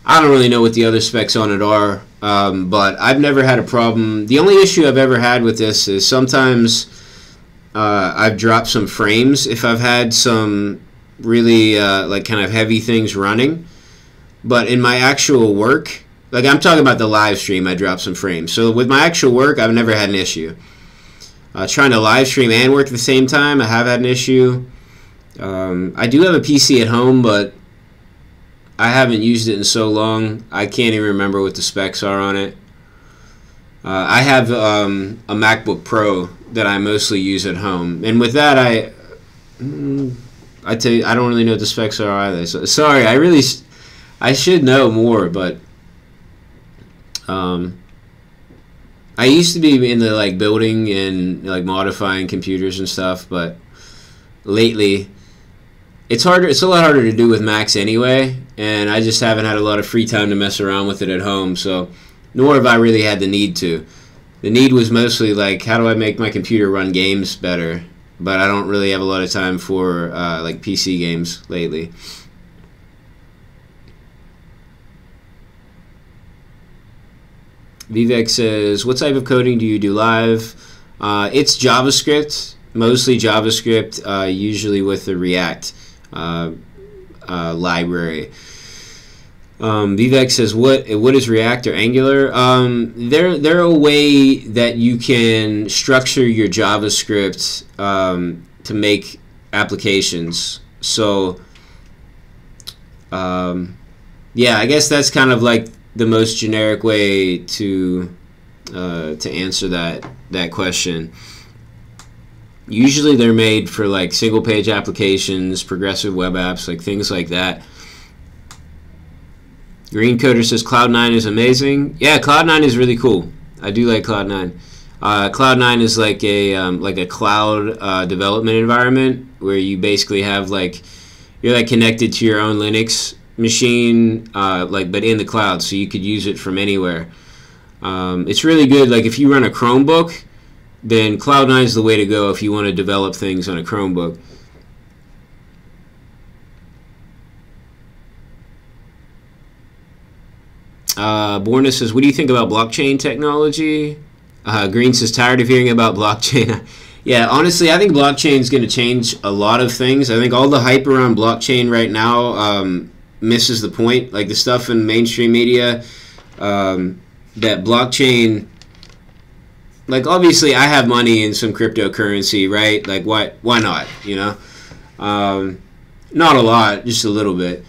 I don't really know what the other specs on it are, but I've never had a problem. The only issue I've ever had with this is sometimes I've dropped some frames if I've had some really like kind of heavy things running. But in my actual work, like I'm talking about the live stream, I dropped some frames. So with my actual work, I've never had an issue. Trying to live stream and work at the same time, I have had an issue. I do have a PC at home, but I haven't used it in so long. I can't even remember what the specs are on it. I have a MacBook Pro that I mostly use at home, and with that, I tell you, I don't really know what the specs are either. So, sorry, I should know more, but I used to be in the like building and like modifying computers and stuff, but lately it's harder. It's a lot harder to do with Macs anyway, and I just haven't had a lot of free time to mess around with it at home. So, nor have I really had the need to. The need was mostly like, how do I make my computer run games better? But I don't really have a lot of time for like PC games lately. Vivek says, what type of coding do you do live? It's JavaScript, mostly JavaScript, usually with the React library. Vivek says, what is React or Angular? They're a way that you can structure your JavaScript to make applications. So, yeah, I guess that's kind of like the most generic way to answer that question. Usually they're made for like single page applications, progressive web apps, like things like that. Green Coder says Cloud9 is amazing. Yeah, Cloud9 is really cool. I do like Cloud9. Cloud9 is like a cloud development environment where you basically have like, you're like connected to your own Linux machine, but in the cloud, so you could use it from anywhere. It's really good. Like if you run a Chromebook, then Cloud9 is the way to go if you want to develop things on a Chromebook. Borna says, what do you think about blockchain technology? Green says, tired of hearing about blockchain. Yeah, honestly, I think blockchain is going to change a lot of things. I think all the hype around blockchain right now misses the point. Like the stuff in mainstream media, that blockchain, like obviously I have money in some cryptocurrency, right? Like why not, you know? Not a lot, just a little bit.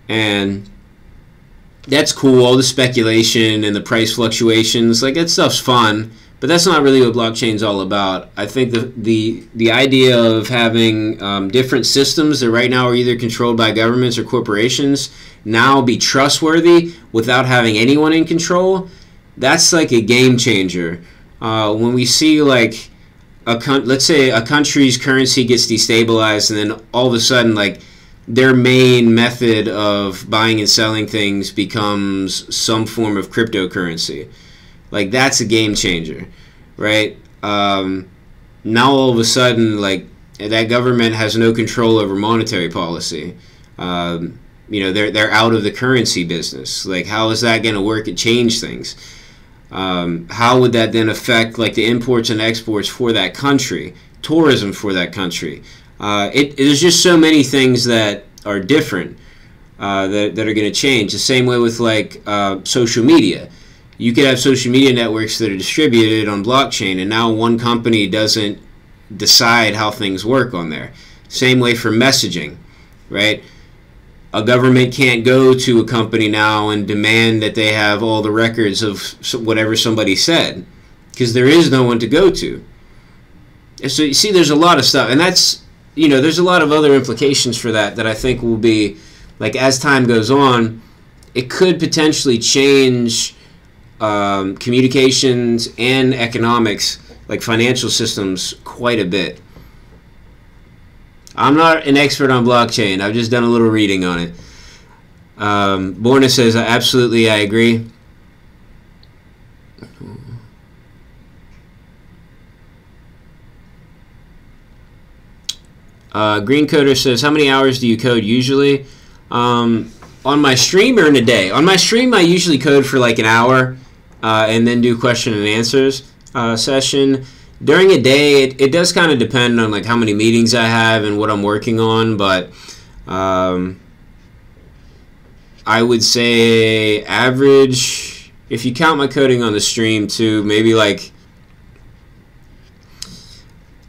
And that's cool, all the speculation and the price fluctuations, like that stuff's fun, but that's not really what blockchain's all about. I think the idea of having different systems that right now are either controlled by governments or corporations now be trustworthy without having anyone in control, that's like a game changer. When we see like let's say a country's currency gets destabilized and then all of a sudden like their main method of buying and selling things becomes some form of cryptocurrency. Like that's a game changer, right? Now all of a sudden, like that government has no control over monetary policy. You know, they're out of the currency business. Like, how is that going to work and change things? How would that then affect like the imports and exports for that country, tourism for that country? There's just so many things that are different that are going to change. The same way with like social media. You could have social media networks that are distributed on blockchain, and now one company doesn't decide how things work on there. Same way for messaging, right? A government can't go to a company now and demand that they have all the records of whatever somebody said, because there is no one to go to. And so you see, there's a lot of stuff, and that's, you know, there's a lot of other implications for that I think will be, like, as time goes on, it could potentially change communications and economics, like financial systems, quite a bit. I'm not an expert on blockchain. I've just done a little reading on it. Borna says, absolutely, I agree. Green Coder says, how many hours do you code usually? On my stream or in a day? On my stream, I usually code for like an hour and then do question and answers session. During a day, it does kind of depend on like how many meetings I have and what I'm working on, but I would say average, if you count my coding on the stream too, maybe like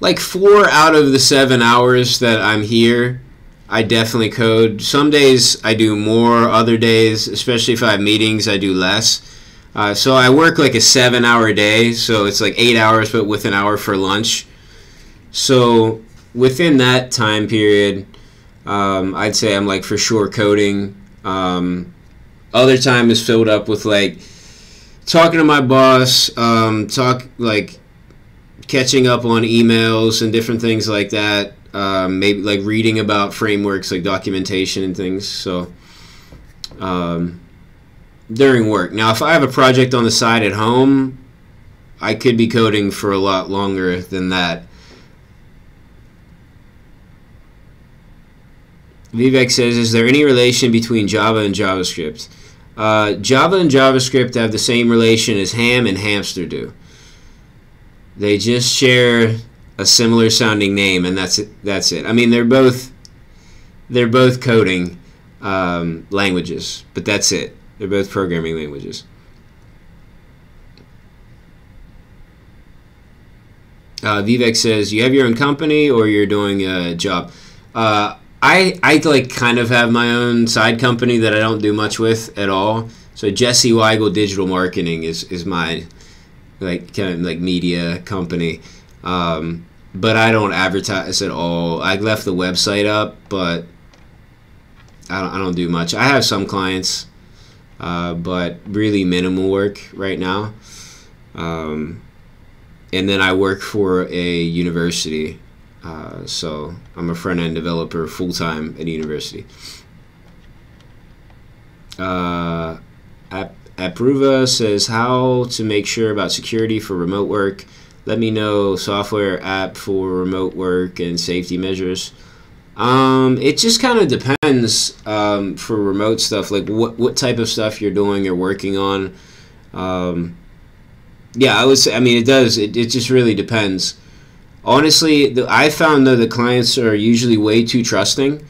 4 out of the 7 hours that I'm here, I definitely code. Some days I do more, other days, especially if I have meetings, I do less. So I work like a 7-hour day, so it's like 8 hours but with an hour for lunch. So within that time period, I'd say I'm like for sure coding. Other time is filled up with like talking to my boss, catching up on emails and different things like that. Maybe like reading about frameworks like documentation and things. So during work. Now if I have a project on the side at home, I could be coding for a lot longer than that. Vivek says, is there any relation between Java and JavaScript? Java and JavaScript have the same relation as ham and hamster do. They just share a similar sounding name, and that's it. I mean, they're both coding languages, but that's it. They're both programming languages. Vivek says, you have your own company or you're doing a job? I like kind of have my own side company that I don't do much with at all. So Jesse Weigel Digital Marketing is my like kind of like media company. But I don't advertise at all. I left the website up, but I don't do much. I have some clients, but really minimal work right now. And then I work for a university. So I'm a front-end developer full-time at a university. Apruva says, how to make sure about security for remote work. Let me know software app for remote work and safety measures. It just kind of depends for remote stuff, like what type of stuff you're doing or working on. Yeah, I would say, I mean, it does. It just really depends. Honestly, I found that the clients are usually way too trusting.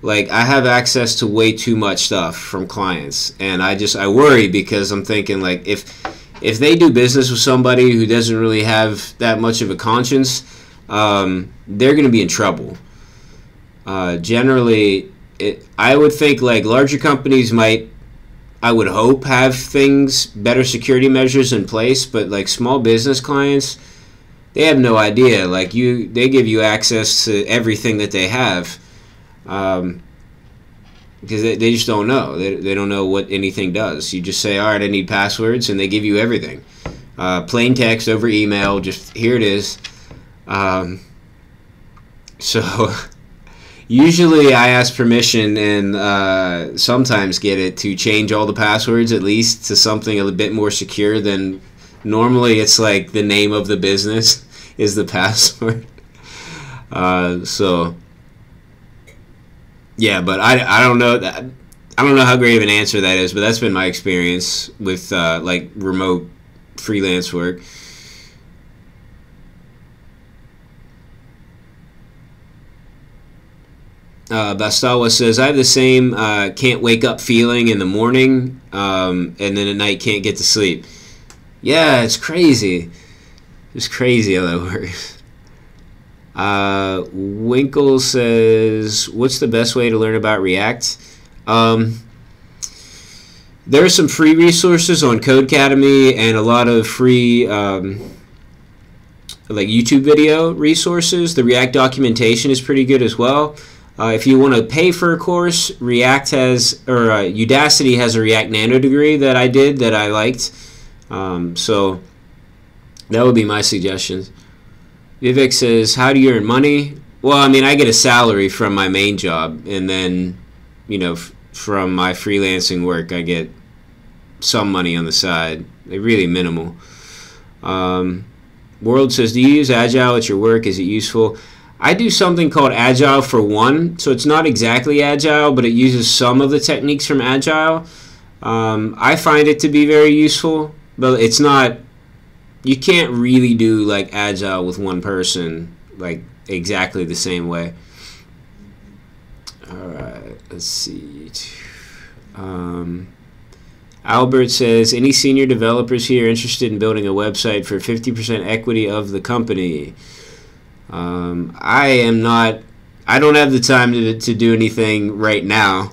Like, I have access to way too much stuff from clients, and I worry because I'm thinking, like, if they do business with somebody who doesn't really have that much of a conscience, they're going to be in trouble. Generally, I would think, like, larger companies might, I would hope, have better security measures in place, but, like, small business clients, they have no idea. Like, they give you access to everything that they have, because they just don't know. They don't know what anything does. You just say, all right, I need passwords, and they give you everything. Plain text over email, just here it is. So usually I ask permission and sometimes get it to change all the passwords at least to something a bit more secure than normally. It's like the name of the business is the password. So yeah, but I don't know that. I don't know how great of an answer that is, but that's been my experience with like remote freelance work. Bastawa says, I have the same can't wake up feeling in the morning, and then at night can't get to sleep. Yeah, it's crazy. It's crazy how that works. Winkle says, what's the best way to learn about React? There are some free resources on Codecademy and a lot of free like YouTube video resources. The React documentation is pretty good as well. If you want to pay for a course, Udacity has a React Nano degree that I did that I liked. So that would be my suggestions. Vivek says, how do you earn money? Well, I mean, I get a salary from my main job, and then, you know, from my freelancing work, I get some money on the side. They're really minimal. World says, do you use Agile at your work? Is it useful? I do something called Agile for One. So it's not exactly Agile, but it uses some of the techniques from Agile. I find it to be very useful, but it's not, you can't really do like Agile with one person like exactly the same way. All right, let's see. Albert says, any senior developers here interested in building a website for 50% equity of the company? I am not, I don't have the time to do anything right now.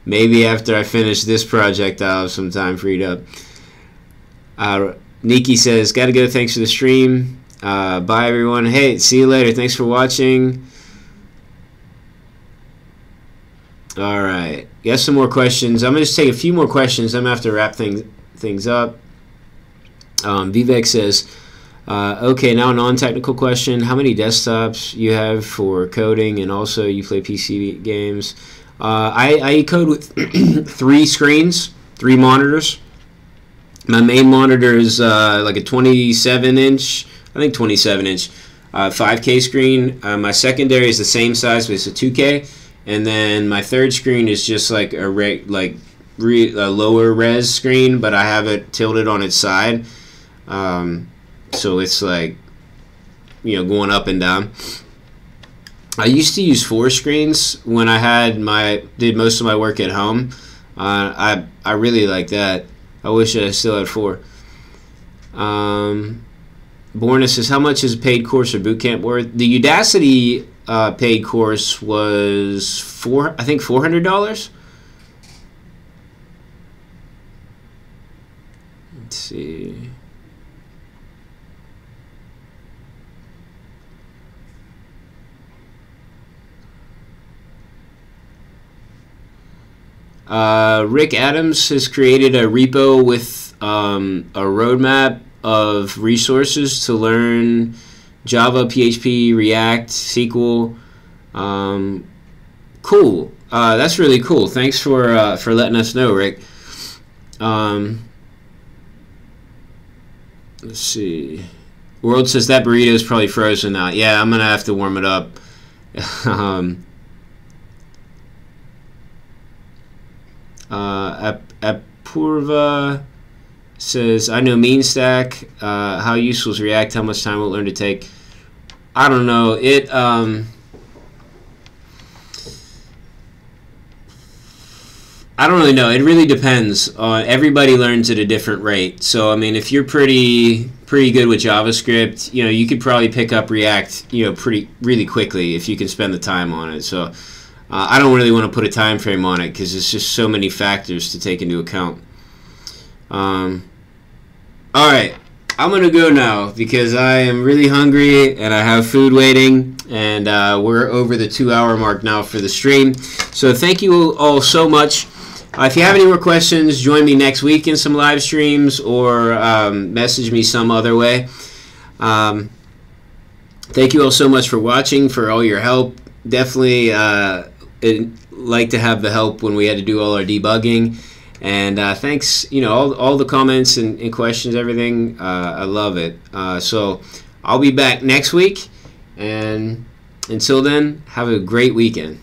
Maybe after I finish this project, I'll have some time freed up. Nikki says, gotta go, thanks for the stream. Bye, everyone. Hey, see you later. Thanks for watching. All right. Yes, some more questions. I'm going to just take a few more questions. I'm going to have to wrap things up. Vivek says, okay, now a non-technical question. How many desktops you have for coding, and also you play PC games? I code with 3 screens, 3 monitors. My main monitor is like a 27-inch, I think 27-inch, 5K screen. My secondary is the same size, but it's a 2K. And then my third screen is just like a lower res screen, but I have it tilted on its side. So it's like, you know, going up and down. I used to use 4 screens when I did most of my work at home. I really like that. I wish I still had 4. Borna says, how much is a paid course or bootcamp worth? The Udacity paid course was I think $400. Let's see. Rick Adams has created a repo with a roadmap of resources to learn Java, PHP, React, SQL. Cool. That's really cool. Thanks for letting us know, Rick. Let's see. World says that burrito is probably frozen now. Yeah, I'm gonna have to warm it up. Apurva says, I know mean stack. How useful is React? How much time will it learn to take? I don't know. I don't really know. It really depends on, everybody learns at a different rate. So I mean, if you're pretty good with JavaScript, you know, you could probably pick up React, you know, really quickly if you can spend the time on it. So I don't really want to put a time frame on it because there's just so many factors to take into account. All right, I'm gonna go now because I am really hungry and I have food waiting, and we're over the 2-hour mark now for the stream. So thank you all so much. If you have any more questions, join me next week in some live streams, or message me some other way. Thank you all so much for watching, for all your help. Definitely like to have the help when we had to do all our debugging. And thanks, you know, all the comments and questions, everything. I love it. So I'll be back next week. And until then, have a great weekend.